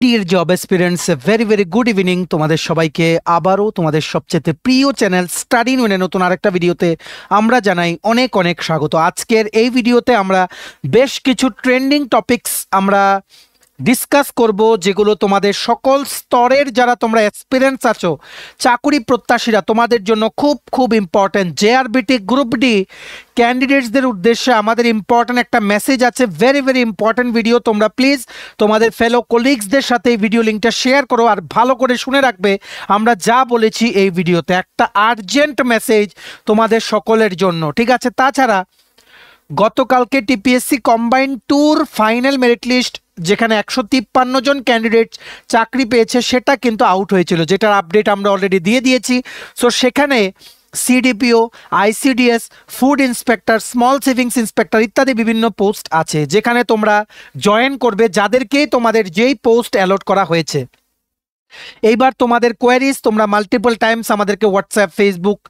Deer job experience very very good evening তোমাদের সবাইকে আবারও তোমাদের সবচেয়ে প্রিয় চ্যানেল স্টাডি ইউনিয়নের নতুন আরেকটা ভিডিওতে আমরা জানাই অনেক অনেক স্বাগত। আজকের এই ভিডিওতে আমরা বেশ কিছু ট্রেন্ডিং টপিকস আমরা ডিসকাস করব, যেগুলো তোমাদের সকল স্তরের যারা তোমরা এক্সপিরিয়েন্স আছো চাকুরি প্রত্যাশীরা তোমাদের জন্য খুব খুব ইম্পর্টেন্ট। জেআরবিটি গ্রুপ ডি ক্যান্ডিডেটসদের উদ্দেশ্যে আমাদের ইম্পর্টেন্ট একটা মেসেজ আছে, ভেরি ভেরি ইম্পর্টেন্ট ভিডিও। তোমরা প্লিজ তোমাদের ফেলো কলিগসদের সাথে এই ভিডিও লিঙ্কটা শেয়ার করো আর ভালো করে শুনে রাখবে আমরা যা বলেছি এই ভিডিওতে। একটা আর্জেন্ট মেসেজ তোমাদের সকলের জন্য, ঠিক আছে? তাছাড়া গতকালকে TPSC combined tour final merit list যেখানে 153 জন ক্যান্ডিডেট চাকরি পেয়েছে সেটা কিন্তু আউট হয়েছিল, যেটার আপডেট আমরা অলরেডি দিয়ে দিয়েছি। সো সেখানে CDPO, ICDS, food inspector, small savings inspector ইত্যাদি বিভিন্ন পোস্ট আছে যেখানে তোমরা জয়েন করবে, যাদেরকে তোমাদের যেই পোস্ট অ্যালট করা হয়েছে। এইবার তোমাদের কোয়ারিজ তোমরা মাল্টিপল টাইমস আমাদেরকে হোয়াটসঅ্যাপ, ফেসবুক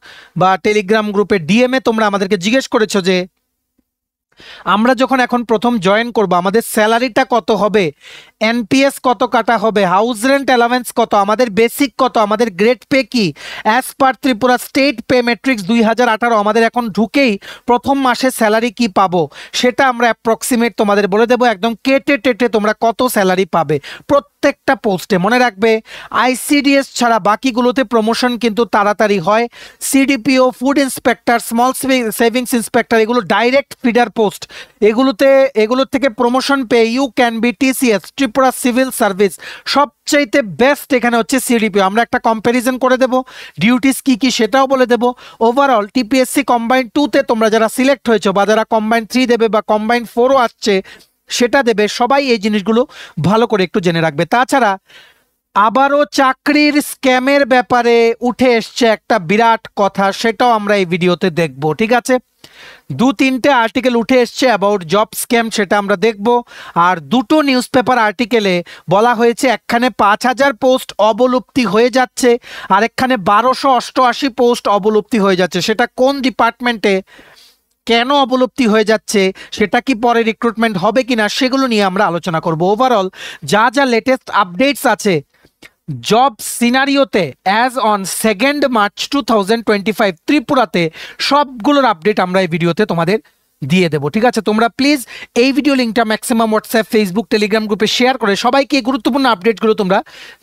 বা টেলিগ্রাম গ্রুপে ডিএমএ তোমরা আমাদেরকে জিজ্ঞেস করেছো যে আমরা যখন এখন প্রথম জয়েন করব আমাদের স্যালারিটা কত হবে, এনপিএস কত কাটা হবে, হাউস রেন্ট অ্যালাওয়েন্স কত, আমাদের বেসিক কত, আমাদের গ্রেড পে কি as per Tripura state pay matrix 2018 আমাদের এখন ঢুকেই প্রথম মাসে স্যালারি কি পাবো সেটা আমরা অ্যাপ্রক্সিমেট তোমাদের বলে দেবো, একদম কেটে টেটে তোমরা কত স্যালারি পাবে প্রত্যেকটা পোস্টে। মনে রাখবে আইসিডিএস ছাড়া বাকিগুলোতে প্রমোশন কিন্তু তাড়াতাড়ি হয়। CDPO, food inspector, small savings inspector এগুলো ডাইরেক্ট ফিডার পোস্ট, এগুলোর থেকে প্রমোশন পেয়ে you can be TCS Tripura civil service সবচাইতে বেস্ট এখানে হচ্ছে সিডিপিও। আমরা একটা কম্প্যারিজন করে দেব, ডিউটিস কি কি সেটাও বলে দেব। ওভারঅল টিপিএসসি কম্বাইন্ড 2তে তোমরা যারা সিলেক্ট হয়েছো বা যারা কম্বাইন্ড 3 দেবে বা কম্বাইন্ড 4ও আসছে সেটা দেবে, সবাই এই জিনিসগুলো ভালো করে একটু জেনে রাখবে। তাছাড়া আবারও চাকরির স্ক্যামের ব্যাপারে উঠে এসছে একটা বিরাট কথা, সেটাও আমরা এই ভিডিওতে দেখব, ঠিক আছে? 2-3টে আর্টিকেল উঠে এসছে অ্যাবাউট জব স্ক্যাম, সেটা আমরা দেখব। আর দুটো নিউজ পেপার আর্টিকেলে বলা হয়েছে একখানে 5000 পোস্ট অবলুপ্তি হয়ে যাচ্ছে আর একখানে 1288 পোস্ট অবলুপ্তি হয়ে যাচ্ছে। সেটা কোন ডিপার্টমেন্টে, কেন অবলুপ্তি হয়ে যাচ্ছে, সেটা কি পরে রিক্রুটমেন্ট হবে কিনা, সেগুলো নিয়ে আমরা আলোচনা করব। ওভারঅল যা যা লেটেস্ট আপডেটস আছে জব সিনারিওতে অ্যাজ অন 2 মার্চ 2025 ত্রিপুরাতে সবগুলোর আপডেট আমরা এই ভিডিওতে তোমাদের দিয়ে দেবো, ঠিক আছে? তোমরা প্লিজ এই ভিডিও লিঙ্কটা ম্যাক্সিমাম হোয়াটসঅ্যাপ, ফেসবুক, টেলিগ্রাম গ্রুপে শেয়ার করে সবাইকে এই গুরুত্বপূর্ণ আপডেটগুলো তোমরা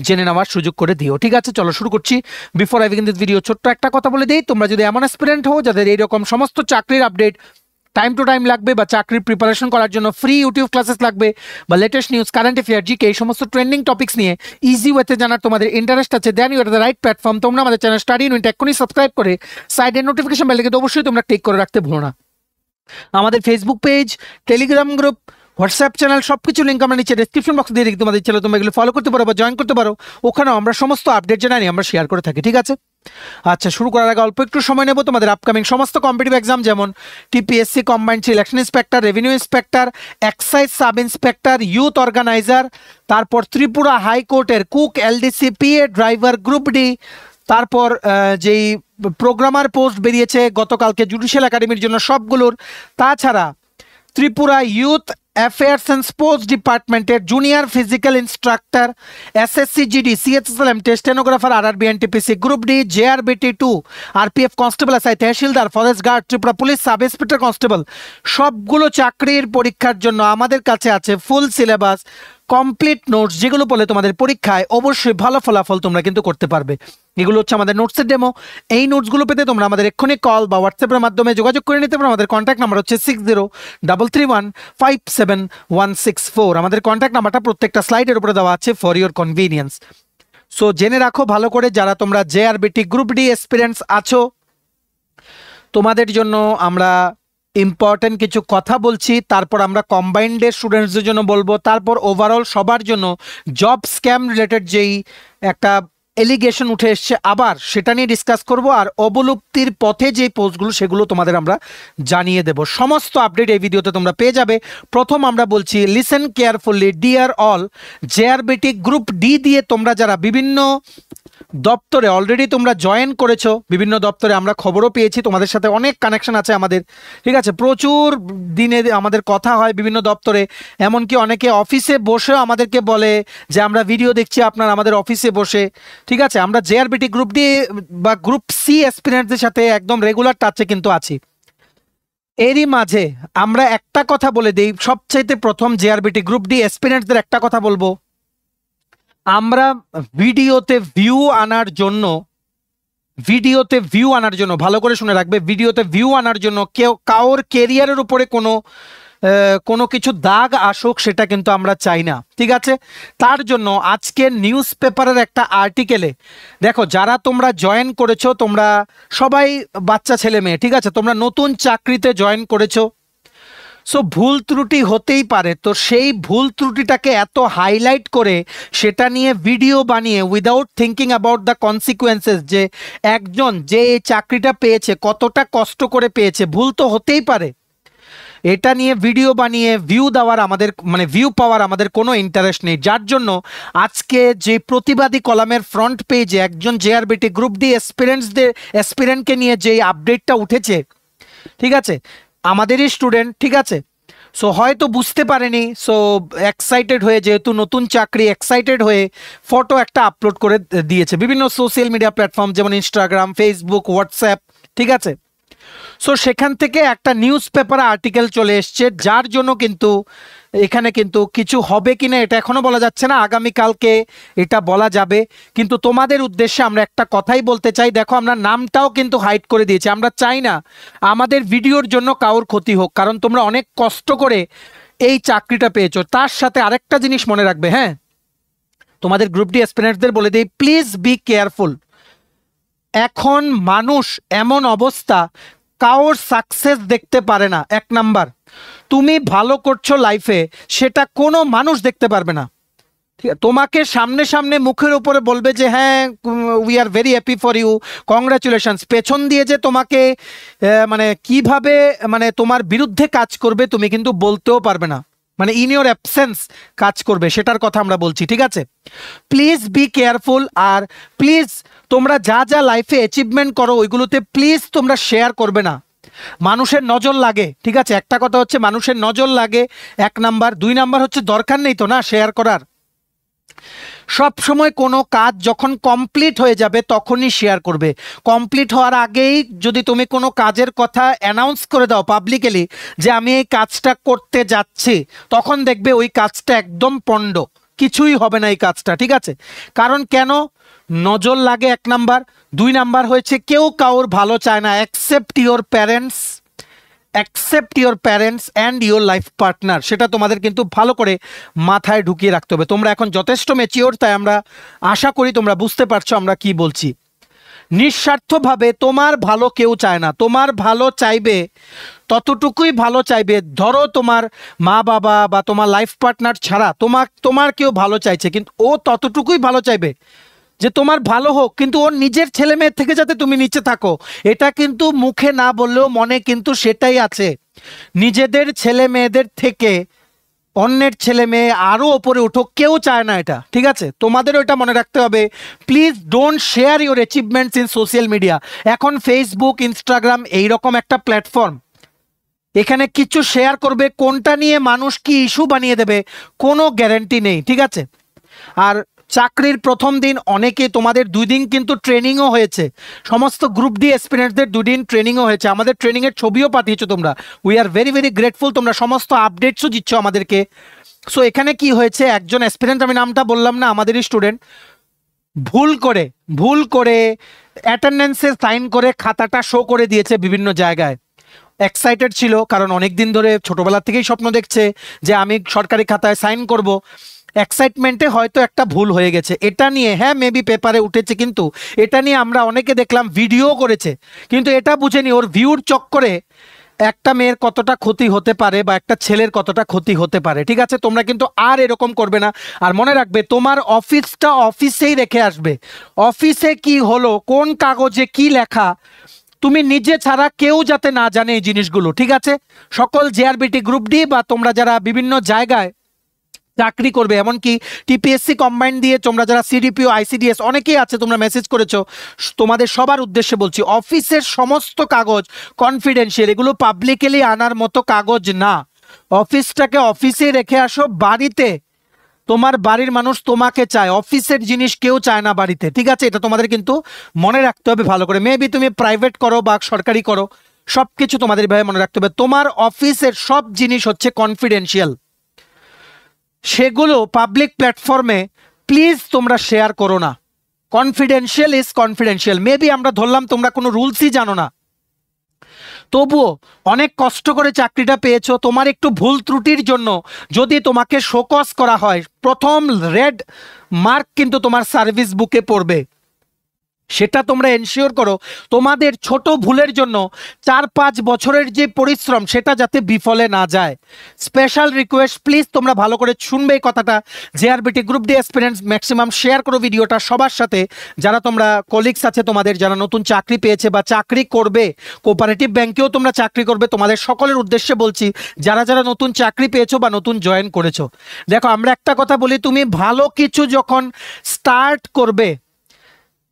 জেনে নেওয়ার সুযোগ করে দিও, ঠিক আছে? চলো শুরু করছি। Before I begin this video ছোট্ট একটা কথা বলে দিই, তোমরা যদি এমন অ্যাসপিরেন্ট হও যাদের এইরকম সমস্ত চাকরির আপডেট টাইম টু টাইম লাগবে বা চাকরির প্রিপারেশন করার জন্য ফ্রি ইউটিউব ক্লাসেস লাগবে বা latest news, current affair, GK এই সমস্ত ট্রেন্ডিং টপিক্স নিয়ে ইজি ওয়েতে জানার তোমাদের ইন্টারেস্ট আছে, then you are the right platform. তোমরা আমাদের চ্যানেল স্টাডি ইউনিট এক্ষুনি সাবস্ক্রাইব করে সাইডের নোটিফিকেশন বেল কিন্তু অবশ্যই তোমরা ক্লিক করে রাখতে ভুলো না। আমাদের Facebook page, Telegram group, WhatsApp channel সবকিছু লিঙ্ক আমরা নিচে ডেসক্রিপশন বক্সে দিয়ে রেখে তোমাদের চ্যানেল তোমরা এগুলো ফলো করতে পারো বা জয়েন করতে পারো, ওখানেও আমরা সমস্ত আপডেট জানাই আমরা শেয়ার করে থাকি, ঠিক আছে? আচ্ছা, শুরু করার আগে অল্প একটু সময় নেব। তোমাদের আপকামিং সমস্ত কম্পিটিটিভ এক্সাম যেমন TPSC combined election inspector, revenue inspector, excise sub inspector, youth organiser, তারপর ত্রিপুরা হাইকোর্টের cook, LDC, PA driver, group D, তারপর যেই প্রোগ্রামার পোস্ট বেরিয়েছে গতকালকে জুডিশিয়াল একাডেমির জন্য সবগুলোর, তাছাড়া Tripura youth affairs and sports ডিপার্টমেন্টের junior physical instructor, SSC GD, সিএচএসএলএম, stenographer, RRB, NTPC, group D, JRBT 2, RPF constable, SI, tehsildar, forest guard, Tripura police sub inspector constable সবগুলো চাকরির পরীক্ষার জন্য আমাদের কাছে আছে ফুল সিলেবাস, কমপ্লিট নোটস, যেগুলো বলে তোমাদের পরীক্ষায় অবশ্যই ভালো ফলাফল তোমরা কিন্তু করতে পারবে। এগুলো হচ্ছে আমাদের নোটসের ডেমো। এই নোটসগুলো পেতে তোমরা আমাদের এক্ষুনি কল বা হোয়াটসঅ্যাপের মাধ্যমে যোগাযোগ করে নিতে পারো। আমাদের কন্ট্যাক্ট নাম্বার হচ্ছে 6033157164। আমাদের কন্ট্যাক্ট নাম্বারটা প্রত্যেকটা স্লাইডের উপরে দেওয়া আছে ফর ইউর কনভিনিয়েন্স। সো জেনে রাখো ভালো করে, যারা তোমরা জেআরবিটি গ্রুপ ডি এক্সপিরিয়েন্স আছো তোমাদের জন্য আমরা ইম্পর্টেন্ট কিছু কথা বলছি, তারপর আমরা কম্বাইন্ডের স্টুডেন্টসদের জন্য বলবো, তারপর ওভারঅল সবার জন্য জব স্ক্যাম রিলেটেড যেই একটা এলিগেশন উঠে এসছে আবার সেটা নিয়ে ডিসকাস করব, আর অবলুপ্তির পথে যে পোস্টগুলো সেগুলো তোমাদের আমরা জানিয়ে দেব। সমস্ত আপডেট এই ভিডিওতে তোমরা পেয়ে যাবে। প্রথম আমরা বলছি listen carefully deer all, JRBT group D দিয়ে তোমরা যারা বিভিন্ন দপ্তরে অলরেডি তোমরা জয়েন করেছো, বিভিন্ন দপ্তরে আমরা খবরও পেয়েছি, তোমাদের সাথে অনেক কানেকশন আছে আমাদের, ঠিক আছে, প্রচুর দিনে আমাদের কথা হয় বিভিন্ন দপ্তরে, এমনকি অনেকে অফিসে বসেও আমাদেরকে বলে যে আমরা ভিডিও দেখছি আপনার আমাদের অফিসে বসে, ঠিক আছে। আমরা জেআরবিটি গ্রুপ ডি বা গ্রুপ সি অ্যাসপিরেন্টদের সাথে একদম রেগুলার টাচে কিন্তু আছি। এরই মাঝে আমরা একটা কথা বলে দিই, সবচাইতে প্রথম জেআরবিটি গ্রুপ ডি অ্যাসপিরেন্টদের একটা কথা বলবো, আমরা ভিডিওতে ভিউ আনার জন্য ভালো করে শুনে রাখবে, ভিডিওতে ভিউ আনার জন্য কেউ কারোর কেরিয়ারের উপরে কোনো কিছু দাগ আসুক সেটা কিন্তু আমরা চাই না, ঠিক আছে। তার জন্য আজকের নিউজ পেপারের একটা আর্টিকেলে দেখো, যারা তোমরা জয়েন করেছো তোমরা সবাই বাচ্চা ছেলে মেয়ে, ঠিক আছে, তোমরা নতুন চাকরিতে জয়েন করেছো, সো ভুল ত্রুটি হতেই পারে, তো সেই ভুল ত্রুটিটাকে এত হাইলাইট করে সেটা নিয়ে ভিডিও বানিয়ে without thinking about the consequences, যে একজন যে এই চাকরিটা পেয়েছে কতটা কষ্ট করে পেয়েছে, ভুল তো হতেই পারে, এটা নিয়ে ভিডিও বানিয়ে ভিউ দেওয়ার আমাদের মানে ভিউ পাওয়ার আমাদের কোনো ইন্টারেস্ট নেই। যার জন্য আজকে যে প্রতিবাদী কলামের ফ্রন্ট পেজে একজন জেআরবিটি গ্রুপ ডি অ্যাসপিরেন্টকে নিয়ে যে আপডেটটা উঠেছে, ঠিক আছে, আমাদেরই স্টুডেন্ট, ঠিক আছে, সো হয়তো বুঝতে পারেনি, সো এক্সাইটেড হয়ে, যেহেতু নতুন চাকরি, এক্সাইটেড হয়ে ফটো একটা আপলোড করে দিয়েছে বিভিন্ন সোশ্যাল মিডিয়া প্ল্যাটফর্ম যেমন ইনস্টাগ্রাম, ফেসবুক, হোয়াটসঅ্যাপ, ঠিক আছে। সো সেখান থেকে একটা নিউজ পেপারে আর্টিকেল চলে এসছে, যার জন্য কিন্তু এখানে কিন্তু কিছু হবে কিনা এটা এখনো বলা যাচ্ছে না, আগামীকালকে এটা বলা যাবে। কিন্তু তোমাদের উদ্দেশ্যে আমরা একটা কথাই বলতে চাই, দেখো আমরা নামটাও কিন্তু হাইড করে দিয়েছি, আমরা চাই না আমাদের ভিডিওর জন্য কারোর ক্ষতি হোক, কারণ তোমরা অনেক কষ্ট করে এই চাকরিটা পেয়েছো। তার সাথে আরেকটা জিনিস মনে রাখবে, হ্যাঁ, তোমাদের গ্রুপ ডি অ্যাসপিরেন্টদের বলে দিই, প্লিজ বি কেয়ারফুল। এখন মানুষ এমন অবস্থা, কারোর সাকসেস দেখতে পারে না, এক নাম্বার, তুমি ভালো করছো লাইফে সেটা কোনো মানুষ দেখতে পারবে না, ঠিক আছে, তোমাকে সামনে সামনে মুখের উপরে বলবে যে হ্যাঁ we are very happy for you, congratulations, পেছন দিয়ে যে তোমাকে মানে কিভাবে মানে তোমার বিরুদ্ধে কাজ করবে তুমি কিন্তু বলতেও পারবে না, মানে ইন ইওর অ্যাবসেন্স কাজ করবে, সেটার কথা আমরা বলছি, ঠিক আছে। প্লিজ বি কেয়ারফুল, আর প্লিজ তোমরা যা যা লাইফে অ্যাচিভমেন্ট করো ওইগুলোতে প্লিজ তোমরা শেয়ার করবে না, মানুষের নজর লাগে, ঠিক আছে, একটা কথা হচ্ছে মানুষের নজর লাগে, এক নাম্বার, দুই নাম্বার হচ্ছে দরকার নেই তো না শেয়ার করার, সব সময় কোনো কাজ যখন কমপ্লিট হয়ে যাবে তখনই শেয়ার করবে, কমপ্লিট হওয়ার আগেই যদি তুমি কোনো কাজের কথা অ্যানাউন্স করে দাও পাবলিকলি যে আমি এই কাজটা করতে যাচ্ছি, তখন দেখবে ওই কাজটা একদম পণ্ড, কিছুই হবে না এই কাজটা, ঠিক আছে। কারণ কেন? নজর লাগে, এক নাম্বার, দুই নাম্বার হয়েছে কেউ কাউর ভালো চায় না, accept your parents and your life partner, সেটা তোমাদের কিন্তু ভালো করে মাথায় ঢুকিয়ে রাখতে হবে। তোমরা এখন যথেষ্ট ম্যাচিওর, তাই আমরা আশা করি তোমরা বুঝতে পারছো আমরা কি বলছি। নিঃস্বার্থভাবে তোমার ভালো কেউ চায় না, তোমার ভালো চাইবে ততটুকুই ভালো চাইবে, ধরো তোমার মা বাবা বা তোমার লাইফ পার্টনার ছাড়া তোমার কেউ ভালো চাইছে, কিন্তু ও ততটুকুই ভালো চাইবে যে তোমার ভালো হোক, কিন্তু ওর নিজের ছেলে মেয়ের থেকে যাতে তুমি নিচে থাকো, এটা কিন্তু মুখে না বললেও মনে কিন্তু সেটাই আছে, নিজেদের ছেলে মেয়েদের থেকে অন্যের ছেলে মেয়ে আরও ওপরে উঠুক কেউ চায় না এটা, ঠিক আছে, তোমাদেরও এটা মনে রাখতে হবে। Please don't share your achievements in social media. এখন ফেসবুক, ইনস্টাগ্রাম এইরকম একটা প্ল্যাটফর্ম, এখানে কিছু শেয়ার করবে, কোনটা নিয়ে মানুষ কি ইস্যু বানিয়ে দেবে কোনো গ্যারান্টি নেই, ঠিক আছে। আর চাকরির প্রথম দিন অনেকে, তোমাদের 2 দিন কিন্তু ট্রেনিংও হয়েছে, সমস্ত গ্রুপ ডি অ্যাসপিরেন্টদের 2 দিন ট্রেনিংও হয়েছে, আমাদের ট্রেনিংয়ের ছবিও পাঠিয়েছো তোমরা, we are very very grateful, তোমরা সমস্ত আপডেটসও দিচ্ছ আমাদেরকে। সো এখানে কি হয়েছে, একজন অ্যাসপিরেন্ট, আমি নামটা বললাম না, আমাদেরই স্টুডেন্ট, ভুল করে অ্যাটেন্ডেন্সে সাইন করে খাতাটা শো করে দিয়েছে বিভিন্ন জায়গায়, এক্সাইটেড ছিল কারণ অনেক দিন ধরে ছোটবেলা থেকেই স্বপ্ন দেখছে যে আমি সরকারি খাতায় সাইন করব, এক্সাইটমেন্টে হয়তো একটা ভুল হয়ে গেছে, এটা নিয়ে হ্যাঁ মেবি পেপারে উঠেছে, কিন্তু এটা নিয়ে আমরা অনেকে দেখলাম ভিডিও করেছে, কিন্তু এটা বুঝেনি ওর ভিউর চক্করে একটা মেয়ের কতটা ক্ষতি হতে পারে বা একটা ছেলের কতটা ক্ষতি হতে পারে, ঠিক আছে। তোমরা কিন্তু আর এরকম করবে না, আর মনে রাখবে তোমার অফিসটা অফিসেই রেখে আসবে, অফিসে কি হলো, কোন কাগজে কি লেখা, তুমি নিজে ছাড়া কেউ যাতে না জানে এই জিনিসগুলো, ঠিক আছে। সকল জেআরবিটি গ্রুপ ডি বা তোমরা যারা বিভিন্ন জায়গায় চাকরি করবে, এমনকি টিপিএসসি কম্বাইন্ড দিয়ে তোমরা যারা সিডিপিও আইসিডিএস অনেকেই আছে তোমরা মেসেজ করেছো, তোমাদের সবার উদ্দেশ্যে বলছি অফিসের সমস্ত কাগজ কনফিডেন্সিয়াল, এগুলো পাবলিকলি আনার মতো কাগজ না। অফিসটাকে অফিসে রেখে আসো, বাড়িতে তোমার বাড়ির মানুষ তোমাকে চায়, অফিসের জিনিস কেউ চায় না বাড়িতে, ঠিক আছে? এটা তোমাদের কিন্তু মনে রাখতে হবে ভালো করে। মেবি তুমি প্রাইভেট করো বা সরকারি করো, সব কিছু তোমাদের ভাবে মনে রাখতে হবে, তোমার অফিসের সব জিনিস হচ্ছে কনফিডেন্সিয়াল, সেগুলো পাবলিক প্ল্যাটফর্মে প্লিজ তোমরা শেয়ার করো না। Confidential is confidential. মেবি আমরা ধরলাম তোমরা কোনো রুলসই জানো না, তবুও অনেক কষ্ট করে চাকরিটা পেয়েছো, তোমার একটু ভুল ত্রুটির জন্য যদি তোমাকে শোকজ করা হয়, প্রথম রেড মার্ক কিন্তু তোমার সার্ভিস বুকে পড়বে। সেটা তোমরা এনশিওর করো তোমাদের ছোট ভুলের জন্য 4-5 বছরের যে পরিশ্রম সেটা যাতে বিফলে না যায়। স্পেশাল রিকোয়েস্ট, প্লিজ তোমরা ভালো করে শুনবে এই কথাটা। JRBT group D experience maximum share করো ভিডিওটা সবার সাথে, যারা তোমরা কলিগস আছে তোমাদের যারা নতুন চাকরি পেয়েছে বা চাকরি করবে, কোঅপারেটিভ ব্যাংকেও তোমরা চাকরি করবে, তোমাদের সকলের উদ্দেশ্যে বলছি যারা যারা নতুন চাকরি পেয়েছো বা নতুন জয়েন করেছো। দেখো আমরা একটা কথা বলি, তুমি ভালো কিছু যখন স্টার্ট করবে,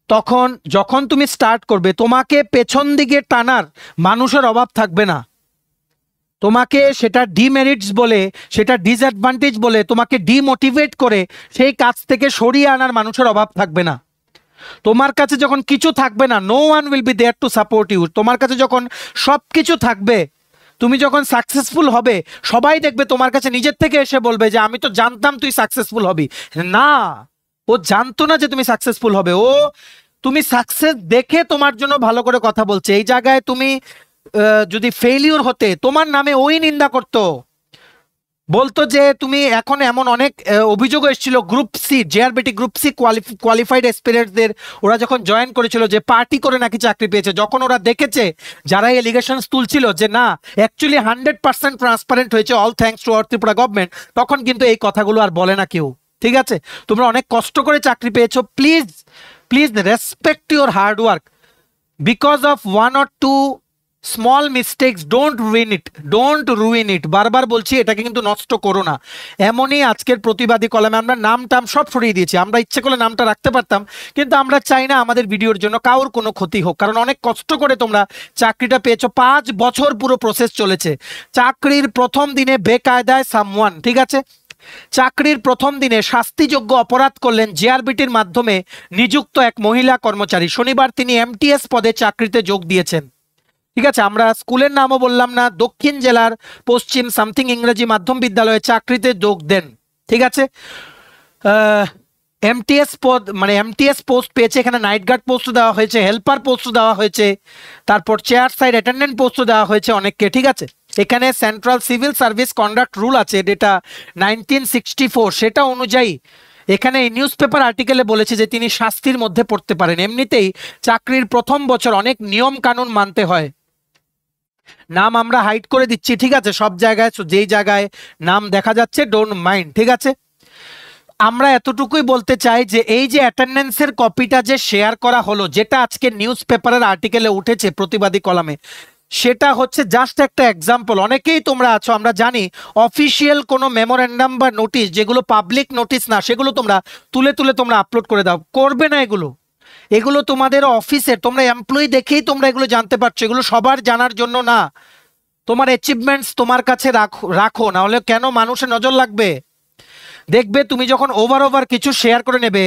তখন যখন তুমি স্টার্ট করবে তোমাকে পেছন দিকে টানার মানুষের অভাব থাকবে না। তোমাকে সেটা ডিমেরিটস বলে, সেটা ডিসঅ্যাডভান্টেজ বলে তোমাকে ডিমোটিভেট করে সেই কাজ থেকে সরিয়ে আনার মানুষের অভাব থাকবে না। তোমার কাছে যখন কিছু থাকবে না, no one will be there to support you. তোমার কাছে যখন সব কিছু থাকবে, তুমি যখন সাকসেসফুল হবে, সবাই দেখবে তোমার কাছে নিজের থেকে এসে বলবে যে আমি তো জানতাম তুই সাকসেসফুল হবি। না, ও জানতো না যে তুমি সাকসেসফুল হবে, ও তুমি সাকসেস দেখে তোমার জন্য ভালো করে কথা বলছে। এই জায়গায় তুমি যদি ফেইলিউর হতে, তোমার নামে ওই নিন্দা করতো, বলতো যে তুমি এখন এমন অনেক অভিযোগ এসেছিল group C, JRBT group C qualified এসপিরেন্টসদের, ওরা যখন জয়েন করেছিল যে পার্টি করে নাকি চাকরি পেয়েছে, যখন ওরা দেখেছে যারা এলিগেশনস তুলছিল যে না অ্যাকচুয়ালি 100% ট্রান্সপারেন্ট হয়েছে all thanks to our Tripura government, তখন কিন্তু এই কথাগুলো আর বলে না কেউ। ঠিক আছে, তোমরা অনেক কষ্ট করে চাকরি পেয়েছো, please please respect your hard work. Because of 1 or 2 small mistakes don't ruin it. বারবার বলছি এটাকে কিন্তু নষ্ট করো না। এমনই আজকের প্রতিবাদী কলামে আমরা নাম টাম সব সরিয়ে দিয়েছি, আমরা ইচ্ছে করলে নামটা রাখতে পারতাম, কিন্তু আমরা চাই না আমাদের ভিডিওর জন্য কারোর কোনো ক্ষতি হোক, কারণ অনেক কষ্ট করে তোমরা চাকরিটা পেয়েছো, 5 বছর পুরো প্রসেস চলেছে। চাকরির প্রথম দিনে বেকায়দায় সামওয়ান, ঠিক আছে, চাকরির প্রথম দিনে শাস্তিযোগ্য অপরাধ করলেন জেআরবিটির মাধ্যমে নিযুক্ত এক মহিলা কর্মচারী। শনিবার তিনি এমটিএস পদে চাকরিতে যোগ দিয়েছেন। ঠিক আছে, আমরা স্কুলের নামও বললাম না, দক্ষিণ জেলার পশ্চিম সামথিং ইংরেজি মাধ্যম বিদ্যালয়ে চাকরিতে যোগ দেন। ঠিক আছে, এমটিএস পদ মানে এমটিএস পোস্ট পেয়েছে, এখানে নাইট গার্ড পোস্ট দেওয়া হয়েছে, হেল্পার পোস্ট দেওয়া হয়েছে, তারপর চেয়ার সাইড অ্যাটেন্ডেন্ট পোস্ট দেওয়া হয়েছে অনেককে। ঠিক আছে, এখানে central civil service conduct rule আছে যেটা 1964, সেটা অনুযায়ী এখানে এই নিউজ পেপার আর্টিকেলে বলেছে যে তিনি শাস্তির মধ্যে পড়তে পারেন। এমনিতেই চাকরির প্রথম বছর অনেক নিয়ম কানুন মানতে হয়। নাম আমরা হাইড করে দিচ্ছি, ঠিক আছে, সব জায়গায় যেই জায়গায় নাম দেখা যাচ্ছে ডোন্ট মাইন্ড। ঠিক আছে, আমরা এতটুকুই বলতে চাই যে এই যে অ্যাটেন্ডেন্সের কপিটা যে শেয়ার করা হলো, যেটা আজকে নিউজ পেপারের আর্টিকেলে উঠেছে প্রতিবাদী কলামে, সেটা হচ্ছে জাস্ট একটা এক্সাম্পল। অনেকেই তোমরা আছো, আমরা জানি অফিসিয়াল কোনো মেমোরেন্ডাম বা নোটিশ যেগুলো পাবলিক নোটিশ না, সেগুলো তোমরা তুলে তুলে তোমরা আপলোড করে দাও, করবে না এগুলো। এগুলো তোমাদের অফিসের, তোমরা এমপ্লয়ি দেখেই তোমরা এগুলো জানতে পারছো, এগুলো সবার জানার জন্য না। তোমার অ্যাচিভমেন্টস তোমার কাছে রাখো, না হলে কেন মানুষের নজর লাগবে? দেখবে তুমি যখন ওভার কিছু শেয়ার করে নেবে,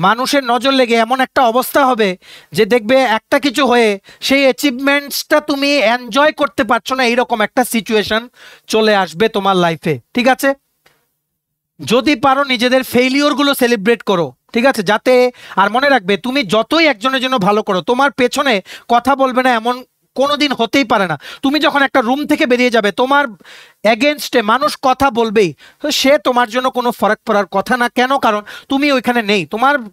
মানুষের নজর লেগে এমন একটা অবস্থা হবে যে দেখবে একটা কিছু হয়ে সেই অ্যাচিভমেন্টসটা তুমি এনজয় করতে পারছো না, এইরকম একটা সিচুয়েশন চলে আসবে তোমার লাইফে। ঠিক আছে, যদি পারো নিজেদের ফেইলিওরগুলো সেলিব্রেট করো, ঠিক আছে, যাতে, আর মনে রাখবে তুমি যতই একজনের জন্য ভালো করো, তোমার পেছনে কথা বলবে না এমন কোনোদিন হতেই পারে না। তুমি যখন একটা রুম থেকে বেরিয়ে যাবে, তোমার এগেনস্টে মানুষ কথা বলবেই, তো সে তোমার জন্য কোনো ফরক পড়ার কথা না। কেন? কারণ তুমি ওইখানে নেই,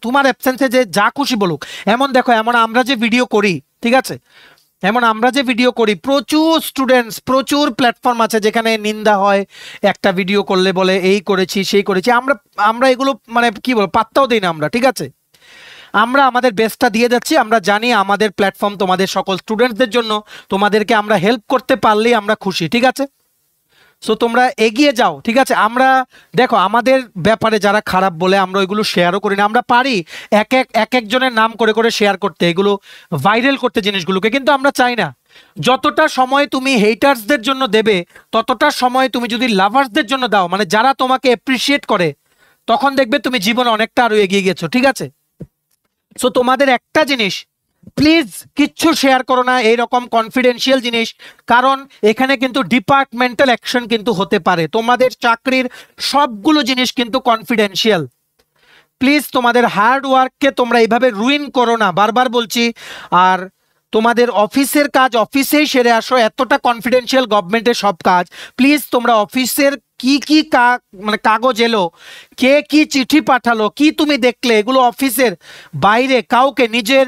তোমার অ্যাবসেন্সে যে যা খুশি বলুক। এমন দেখো, এমন আমরা যে ভিডিও করি, ঠিক আছে, এমন আমরা যে ভিডিও করি, প্রচুর স্টুডেন্টস, প্রচুর প্ল্যাটফর্ম আছে যেখানে নিন্দা হয়, একটা ভিডিও করলে বলে এই করেছি সেই করেছি, আমরা এগুলো মানে কি বলবো, পাত্তাও দিই না আমরা। ঠিক আছে, আমরা আমাদের বেস্টটা দিয়ে যাচ্ছি, আমরা জানি আমাদের প্ল্যাটফর্ম তোমাদের সকল স্টুডেন্টসদের জন্য, তোমাদেরকে আমরা হেল্প করতে পারলেই আমরা খুশি। ঠিক আছে, সো তোমরা এগিয়ে যাও, ঠিক আছে। আমরা দেখো আমাদের ব্যাপারে যারা খারাপ বলে আমরা ওইগুলো শেয়ারও করি না, আমরা পারি এক একজনের নাম করে করে শেয়ার করতে, এগুলো ভাইরাল করতে জিনিসগুলোকে, কিন্তু আমরা চাই না। যতটা সময় তুমি হেটার্সদের জন্য দেবে ততটা সময় তুমি যদি লাভার্সদের জন্য দাও, মানে যারা তোমাকে অ্যাপ্রিসিয়েট করে, তখন দেখবে তুমি জীবনে অনেকটা আরো এগিয়ে গেছো, ঠিক আছে। সো তোমাদের একটা জিনিস, প্লিজ কিচ্ছু শেয়ার করো না এইরকম কনফিডেন্সিয়াল জিনিস, কারণ এখানে কিন্তু ডিপার্টমেন্টাল অ্যাকশন কিন্তু হতে পারে। তোমাদের চাকরির সবগুলো জিনিস কিন্তু কনফিডেন্সিয়াল। প্লিজ তোমাদের হার্ড ওয়ার্ককে তোমরা এইভাবে রুইন করো না, বারবার বলছি। আর তোমাদের অফিসের কাজ অফিসেই সেরে আসো, এতটা কনফিডেন্সিয়াল গভর্নমেন্টের সব কাজ। প্লিজ তোমরা অফিসের কি কি মানে কাগজ এলো, কে কি চিঠি পাঠালো, কি তুমি দেখলে, এগুলো অফিসের বাইরে কাউকে, নিজের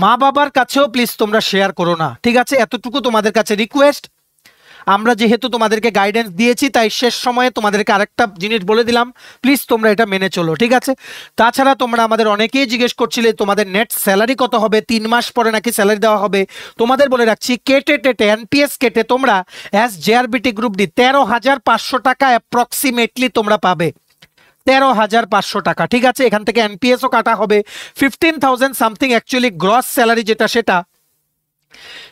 মা বাবার কাছেও প্লিজ তোমরা শেয়ার করো না, ঠিক আছে। এতটুকু তোমাদের কাছে রিকোয়েস্ট। আমরা যেহেতু তোমাদেরকে গাইডেন্স দিয়েছি, তাই শেষ সময়ে তোমাদেরকে আরেকটা জিনিস বলে দিলাম, প্লিজ তোমরা এটা মেনে চলো, ঠিক আছে। তাছাড়া তোমরা আমাদের অনেকেই জিজ্ঞেস করছিলে তোমাদের নেট স্যালারি কত হবে, 3 মাস পরে নাকি স্যালারি দেওয়া হবে। তোমাদের বলে রাখছি, কেটে টেটে এনপিএস কেটে তোমরা অ্যাজ জেআরবিটি গ্রুপ ডি 13,500 টাকা অ্যাপ্রক্সিমেটলি তোমরা পাবে, 13,500 টাকা, ঠিক আছে। এখান থেকে এনপিএসও কাটা হবে, 15,000 সামথিং অ্যাকচুয়ালি গ্রস স্যালারি যেটা, সেটা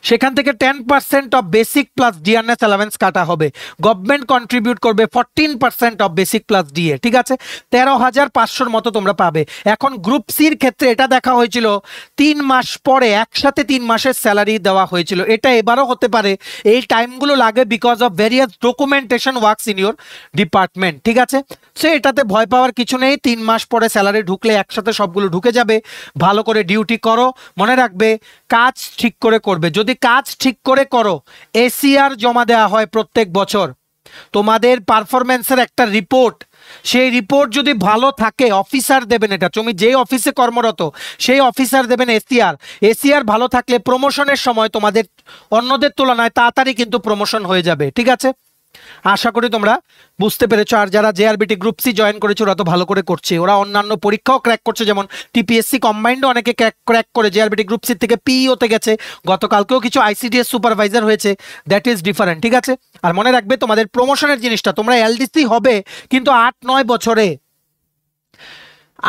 সেখান থেকে 10% of basic plus DNS allowance কাটা হবে। গভর্নমেন্ট কন্ট্রিবিউট করবে 14% অফ বেসিক প্লাস ডিএ, ঠিক আছে। 13,500 মতো তোমরা পাবে। এখন গ্রুপ সির ক্ষেত্রে এটা দেখা হয়েছিল 3 মাস পরে একসাথে 3 মাসের স্যালারি দেওয়া হয়েছিল, এটা এবারও হতে পারে। এই টাইমগুলো লাগে because of various documentation works in your department, ঠিক আছে। সো এটাতে ভয় পাওয়ার কিছু নেই, 3 মাস পরে স্যালারি ঢুকলে একসাথে সবগুলো ঢুকে যাবে। ভালো করে ডিউটি করো, মনে রাখবে কাজ ঠিক করে করবে। যদি কাজ ঠিক করে করো, এসিআর জমা দেওয়া হয় প্রত্যেক বছর, তোমাদের পারফরমেন্সের একটা রিপোর্ট, সেই রিপোর্ট যদি ভালো থাকে অফিসার দেবেন, এটা তুমি যেই অফিসে কর্মরত সেই অফিসার দেবেন এসিআর। এসিআর ভালো থাকলে প্রমোশনের সময় তোমাদের অন্যদের তুলনায় তাড়াতাড়ি কিন্তু প্রমোশন হয়ে যাবে, ঠিক আছে। আশা করি তোমরা বুঝতে পেরেছো। আর যারা জেআরবিটি গ্রুপ সি জয়েন করেছে ওরা তো ভালো করে করছে, ওরা অন্যান্য পরীক্ষাও ক্র্যাক করছে, যেমন টিপিএসসি কম্বাইন্ডও অনেকে ক্র্যাক করে জেআরবিটি গ্রুপ সি থেকে পিইওতে গেছে, গতকালকেও কিছু আইসিডিএস সুপারভাইজার হয়েছে, দ্যাট ইজ ডিফারেন্ট, ঠিক আছে। আর মনে রাখবে তোমাদের প্রমোশনের জিনিসটা, তোমরা এলডিসি হবে কিন্তু 8-9 বছরে,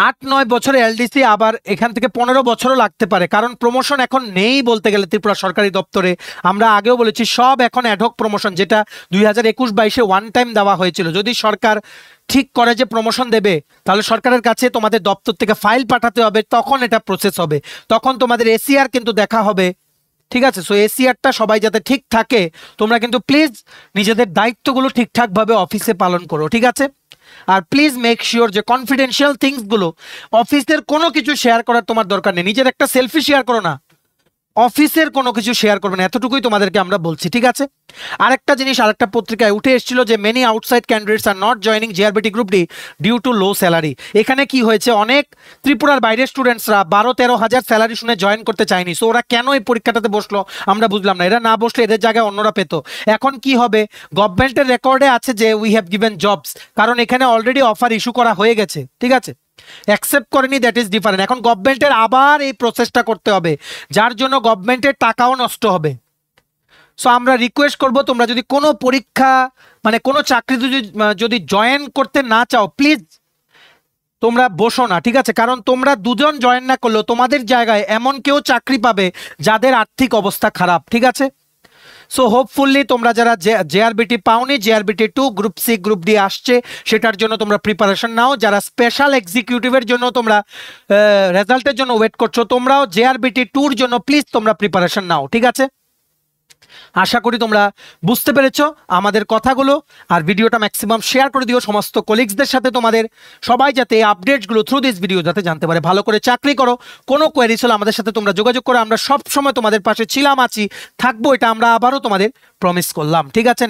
8-9 বছরে এলডিসি, আবার এখান থেকে 15 বছরও লাগতে পারে, কারণ প্রমোশন এখন নেই বলতে গেলে ত্রিপুরা সরকারি দপ্তরে। আমরা আগেও বলেছি সব এখন অ্যাডহক প্রমোশন, যেটা 2021-22-এ ওয়ান টাইম দেওয়া হয়েছিল। যদি সরকার ঠিক করে যে প্রমোশন দেবে, তাহলে সরকারের কাছে তোমাদের দপ্তর থেকে ফাইল পাঠাতে হবে, তখন এটা প্রসেস হবে, তখন তোমাদের এসিআর কিন্তু দেখা হবে, ঠিক আছে। সো এসিআরটা সবাই যাতে ঠিক থাকে, তোমরা কিন্তু প্লিজ নিজেদের দায়িত্বগুলো ঠিকঠাকভাবে অফিসে পালন করো, ঠিক আছে। আর প্লিজ মেক শিওর যে কনফিডেন্সিয়াল থিংসগুলো অফিসের কোনো কিছু শেয়ার করার তোমার দরকার নেই। নিজের একটা সেলফি শেয়ার করো না, অফিসের কোনো কিছু শেয়ার করবে না, এতটুকুই তোমাদেরকে আমরা বলছি, ঠিক আছে। আরেকটা জিনিস আরেকটা পত্রিকায় উঠে এসেছিল যে many outside candidates are not joining JRBT group D due to low salary. এখানে কি হয়েছে, অনেক ত্রিপুরার বাইরের স্টুডেন্টসরা 12-13 হাজার স্যালারি শুনে জয়েন করতে চায়নি। সো ওরা কেন এই পরীক্ষাটাতে বসলো আমরা বুঝলাম না, এরা না বসলে এদের জায়গায় অন্যরা পেত। এখন কি হবে, গভর্নমেন্টের রেকর্ডে আছে যে উই হ্যাভ গিভেন জবস, কারণ এখানে অলরেডি অফার ইস্যু করা হয়ে গেছে, ঠিক আছে। অ্যাকসেপ্ট করেনি, দ্যাট ইজ ডিফারেন্ট। এখন গভর্নমেন্টের আবার এই প্রসেসটা করতে হবে, যার জন্য গভর্নমেন্টের টাকাও নষ্ট হবে। সো আমরা রিকোয়েস্ট করব, তোমরা যদি কোনো পরীক্ষা মানে কোনো চাকরি যদি জয়েন করতে না চাও, প্লিজ তোমরা বসো না, ঠিক আছে। কারণ তোমরা দুজন জয়েন না করলেও তোমাদের জায়গায় এমন কেউ চাকরি পাবে যাদের আর্থিক অবস্থা খারাপ, ঠিক আছে। সো হোপফুলি তোমরা যারা জেআরবিটি পাওনি, JRBT 2 group C group D আসছে, সেটার জন্য তোমরা প্রিপারেশন নাও। যারা স্পেশাল এক্সিকিউটিভের জন্য তোমরা রেজাল্টের জন্য ওয়েট করছো, তোমরাও জেআরবিটি 2-র জন্য প্লিজ তোমরা প্রিপারেশন নাও, ঠিক আছে। আশা করি তোমরা বুঝতে পেরেছো আমাদের কথাগুলো। আর ভিডিওটা ম্যাক্সিমাম শেয়ার করে দিও সমস্ত কলিগসদের সাথে, তোমাদের সবাই যাতে এই আপডেটসগুলো থ্রু দিস ভিডিও যাতে জানতে পারে। ভালো করে চাকরি করো, কোনো কোয়েরিজ হলে আমাদের সাথে তোমরা যোগাযোগ করো, আমরা সব সময় তোমাদের পাশে ছিলাম, আছি, থাকবো, এটা আমরা আবারও তোমাদের প্রমিস করলাম, ঠিক আছে।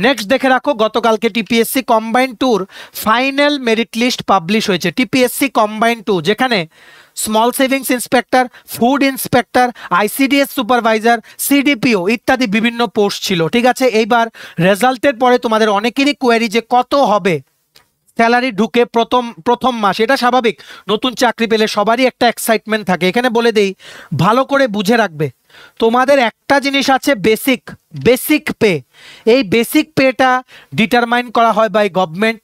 নেক্সট দেখে রাখো, গতকালকে TPSC combined tour final merit list publish হয়েছে। টিপিএসসি কম্বাইন্ড 2, যেখানে small savings inspector, food inspector, ICDS supervisor, CDPO ইত্যাদি বিভিন্ন পোস্ট ছিল, ঠিক আছে। এইবার রেজাল্টের পরে তোমাদের অনেকেরই কোয়েরি যে কত হবে স্যালারি ঢুকে প্রথম মাস, এটা স্বাভাবিক, নতুন চাকরি পেলে সবারই একটা এক্সাইটমেন্ট থাকে। এখানে বলে দেই, ভালো করে বুঝে রাখবে, তোমাদের একটা জিনিস আছে বেসিক পে। এই বেসিক পেটা ডিটারমাইন করা হয় বাই গভর্নমেন্ট।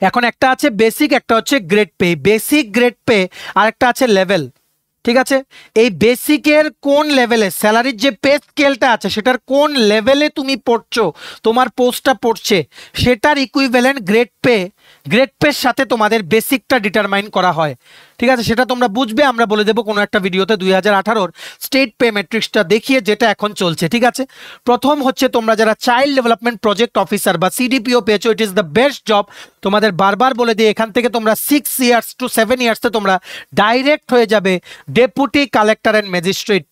এখন একটা আছে বেসিক, একটা হচ্ছে grade pay. Basic, grade pay, আর একটা আছে লেভেল, ঠিক আছে? এই বেসিকের কোন লেভেলে স্যালারির যে পে স্কেলটা আছে সেটার কোন লেভেলে তুমি পড়ছো, তোমার পোস্টটা পড়ছে, সেটার ইকুইভ্যালেন্ট গ্রেড পের সাথে তোমাদের বেসিকটা ডিটারমাইন করা হয়, ঠিক আছে? সেটা তোমরা বুঝবে, আমরা বলে দেবো কোনো একটা ভিডিওতে 2018 স্টেট পে ম্যাট্রিক্সটা দেখিয়ে, যেটা এখন চলছে, ঠিক আছে? প্রথম হচ্ছে তোমরা যারা চাইল্ড ডেভেলপমেন্ট প্রজেক্ট অফিসার বা সিডিপিও পেয়েছো, it is the best job. তোমাদের বারবার বলে দিই, এখান থেকে তোমরা 6 ইয়ার্স টু 7 ইয়ার্সে তোমরা ডাইরেক্ট হয়ে যাবে deputy collector and magistrate.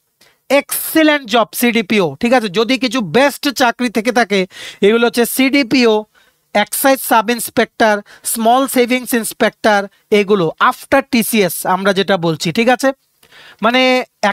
Excellent job CDPO, ঠিক আছে? যদি কিছু বেস্ট চাকরি থেকে থাকে, এগুলো হচ্ছে CDPO, excise sub inspector, small savings inspector, এগুলো আফটার টিসিএস আমরা যেটা বলছি, ঠিক আছে? মানে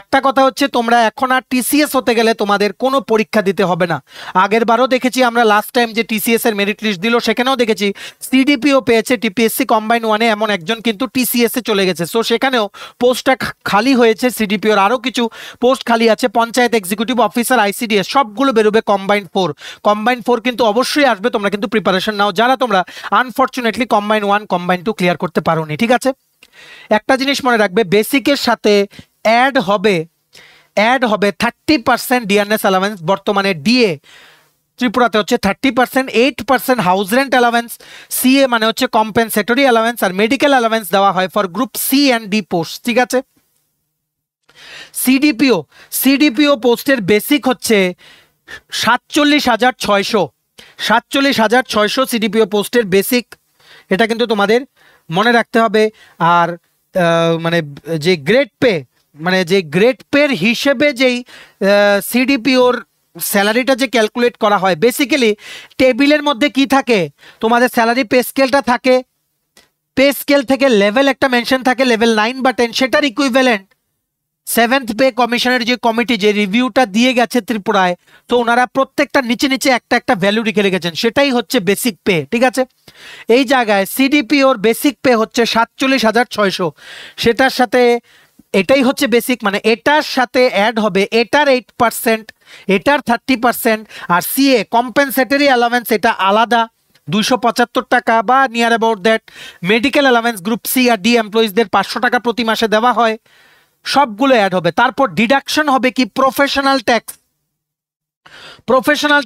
একটা কথা হচ্ছে, তোমরা এখন আর টিসিএস হতে গেলে তোমাদের কোনো পরীক্ষা দিতে হবে না। আগের বারও দেখেছি আমরা, লাস্ট টাইম যে টিসিএস এর মেরিট লিস্ট দিল সেখানেও দেখেছি সিডিপিও পেয়েছে, টিপিএসসি কম্বাইন 1-এ এমন একজন কিন্তু টিসিএস এ চলে গেছে। সো সেখানেও পোস্টটা খালি হয়েছে, সিডিপিওর আরও কিছু পোস্ট খালি আছে, পঞ্চায়েত এক্সিকিউটিভ অফিসার, আইসিডিএস, সবগুলো বেরোবে কম্বাইন 4 কিন্তু অবশ্যই আসবে। তোমরা কিন্তু প্রিপারেশন নাও, যারা তোমরা আনফর্চুনেটলি কম্বাইন 1 কম্বাইন 2 ক্লিয়ার করতে পারোনি, ঠিক আছে? একটা জিনিস মনে রাখবে, বেসিকের সাথে অ্যাড হবে 30% ডিআরএস অ্যালাওয়েন্স। বর্তমানে ডিএ ত্রিপুরাতে হচ্ছে 30%, 8% হাউস রেন্ট অ্যালাওয়েন্স, সিএ মানে হচ্ছে কম্পেনসেটরি অ্যালাওয়েন্স, আর মেডিকেল অ্যালাওয়েন্স দেওয়া হয় for group C and D post, ঠিক আছে? সিডিপিও পোস্টের বেসিক হচ্ছে 47,600 সিডিপিও পোস্টের বেসিক। এটা কিন্তু তোমাদের মনে রাখতে হবে। আর মানে যে গ্রেড পের হিসেবে যেই সিডিপিওর স্যালারিটা যে ক্যালকুলেট করা হয়, বেসিক্যালি টেবিলের মধ্যে কি থাকে, তোমাদের স্যালারি পে স্কেলটা থাকে, পে স্কেল থেকে লেভেল একটা মেনশন থাকে, লেভেল 9 বা 10, সেটার ইকুইভ্যালেন্ট 7th পে কমিশনের যে কমিটি যে রিভিউটা দিয়ে গেছে ত্রিপুরায়, তো ওনারা প্রত্যেকটা নিচে একটা ভ্যালু লিখে রেখেছেন, সেটাই হচ্ছে বেসিক পে, ঠিক আছে? এই জায়গায় সিডিপিওর বেসিক পে হচ্ছে 47,600, সেটার সাথে এটাই হচ্ছে বেসিক, মানে এটার সাথে অ্যাড হবে এটার 8%, এটার 30%, আর সিএ কম্পেনসেটরি অ্যালাওয়েন্স এটা আলাদা 275 টাকা বা near about that. Medical allowance group C আর ডি এমপ্লয়িজদের 500 টাকা প্রতি মাসে দেওয়া হয়, সবগুলো অ্যাড হবে। তারপর ডিডাকশন হবে কি, প্রফেশনাল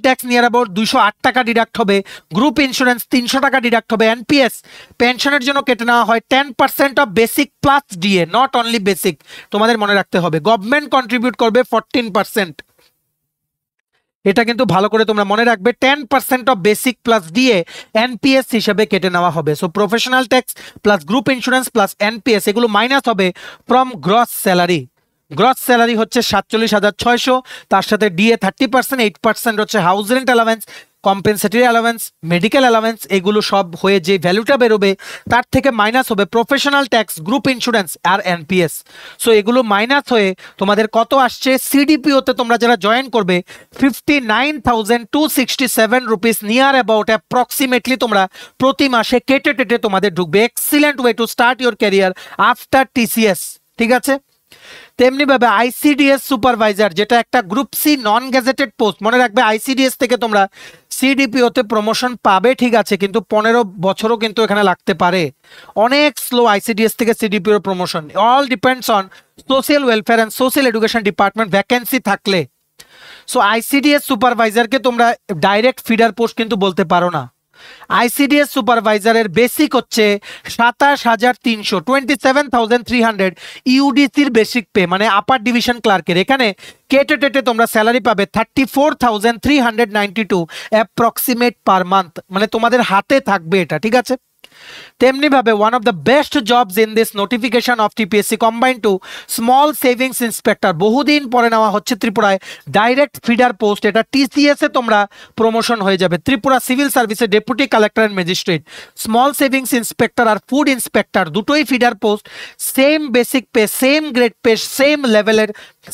ট্যাক্স নিয়ার অ্যাবাউট 208 টাকা ডিডাক্ট হবে, গ্রুপ ইন্স্যুরেন্স 300 টাকা ডিডাক্ট হবে, এনপিএস পেনশনের জন্য কেটে নেওয়া হয় 10% of basic plus DA, not only basic, তোমাদের মনে রাখতে হবে। গভর্নমেন্ট কন্ট্রিবিউট করবে 14%, এটা কিন্তু ভালো করে তোমরা মনে রাখবে। 10% of basic plus DA NPS হিসেবে কেটে নেওয়া হবে। So professional tax plus group insurance plus NPS এগুলো মাইনাস হবে ফ্রম গ্রস স্যালারি হচ্ছে 47,600, তার সাথে ডিএ 30%, 8% হচ্ছে house rent allowance, compensatory allowance, medical allowance, এগুলো সব হয়ে যে ভ্যালুটা বেরোবে তার থেকে মাইনাস হবে প্রফেশনাল ট্যাক্স, গ্রুপ ইন্স্যুরেন্স আর এনপিএস। সো এগুলো মাইনাস হয়ে তোমাদের কত আসছে, সিডিপিওতে তোমরা যারা জয়েন করবে 59,267 রুপিস নিয়ার অ্যাবাউট অ্যাপ্রক্সিমেটলি তোমরা প্রতি মাসে কেটে টেটে তোমাদের ঢুকবে। Excellent way to start your career after TCS, ঠিক আছে? তেমনি ভাবে আইসিডিএস সুপারভাইজার, যেটা একটা group C non gazetted post, মনে রাখবে আইসিডিএস থেকে তোমরা সিডিপিওতে প্রমোশন পাবে, ঠিক আছে, কিন্তু 15 বছরও কিন্তু এখানে লাগতে পারে, অনেক স্লো আইসিডিএস থেকে সিডিপিওর promotion. All depends on social welfare and social education department vacancy থাকলে। সো আইসিডিএস সুপারভাইজারকে তোমরা ডাইরেক্ট ফিডার পোস্ট কিন্তু বলতে পারো না। আইসিডিএস সুপারভাইজারের বেসিক হচ্ছে 27,300, 27,300 ইউডিসির বেসিক পে, মানে আপার ডিভিশন ক্লার্কের। এখানে কেটে টেটে তোমরা স্যালারি পাবে 34,392 অ্যাপ্রক্সিমেট পার মান্থ, মানে তোমাদের হাতে থাকবে এটা, ঠিক আছে? তেমনি ভাবে one of the best jobs in this notification of TPSC combined two small savings inspector, বহুদিন পরে নেওয়া হচ্ছে ত্রিপুরায় ডাইরেক্ট ফিডার পোস্ট। এটা টিসিএস এ তোমরা প্রমোশন হয়ে যাবে। ত্রিপুরা সিভিল সার্ভিসে deputy collector and magistrate, small savings inspector আর ফুড ইন্সপেক্টর দুটোই feeder post, same basic pay, same grade pay, same লেভেলের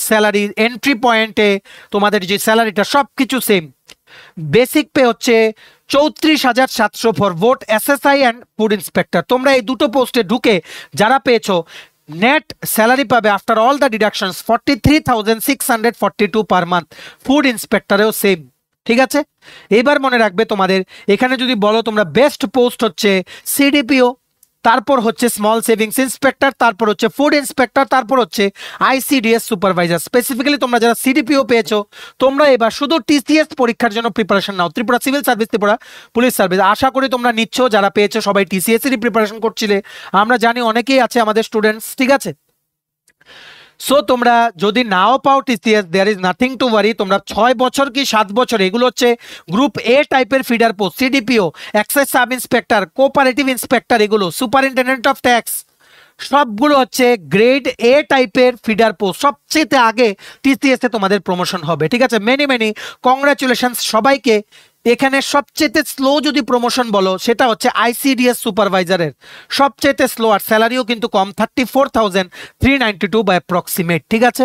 স্যালারি, এন্ট্রি পয়েন্টে তোমাদের যে স্যালারিটা সব কিছু সেম। বেসিক পে হচ্ছে 34,700 for both SSI and food inspector. তোমরা এই দুটো পোস্টে ঢুকে যারা পেয়েছো নেট স্যালারি পাবে after all the deductions 43,642 per month. Food ইন্সপেক্টরেও সেম, ঠিক আছে। এবার মনে রাখবে তোমাদের এখানে যদি বলো তোমরা বেস্ট পোস্ট হচ্ছে সিডিপিও, তারপর হচ্ছে স্মল সেভিংস ইন্সপেক্টর, তারপর হচ্ছে ফুড ইন্সপেক্টর, তারপর হচ্ছে আইসিডিএস সুপারভাইজার। স্পেসিফিক্যালি তোমরা যারা সিডিপিও পেয়েছো তোমরা এবার শুধু টিসিএস পরীক্ষার জন্য প্রিপারেশন নাও, Tripura civil service, Tripura police service. আশা করি তোমরা নিচ্ছ, যারা পেয়েছো সবাই টিসিএস এরই প্রিপারেশন করছিলে, আমরা জানি অনেকেই আছে আমাদের স্টুডেন্টস, ঠিক আছে। সো তোমরা যদি নাও পাও TCS, there is nothing to worry. তোমরা 6 বছর কি 7 বছর, এগুলো হচ্ছে গ্রুপ এ টাইপের feeder post, CDPO, excise sub inspector, cooperative inspector, এগুলো সুপারিনটেন্ডেন্ট অফ ট্যাক্স, সবগুলো হচ্ছে গ্রেড এ টাইপের ফিডার পোস্ট। সবচেয়ে আগে টিসিএস এ তোমাদের প্রমোশন হবে, ঠিক আছে। মেনি মেনি কংগ্রাচুলেশনস সবাইকে। এখানে সবচেয়ে স্লো যদি প্রমোশন বলো সেটা হচ্ছে আইসিডিএস সুপারভাইজারের, সবচেয়ে স্লো, আর স্যালারিও কিন্তু কম, 34,392 বাই অ্যাপ্রক্সিমেট, ঠিক আছে।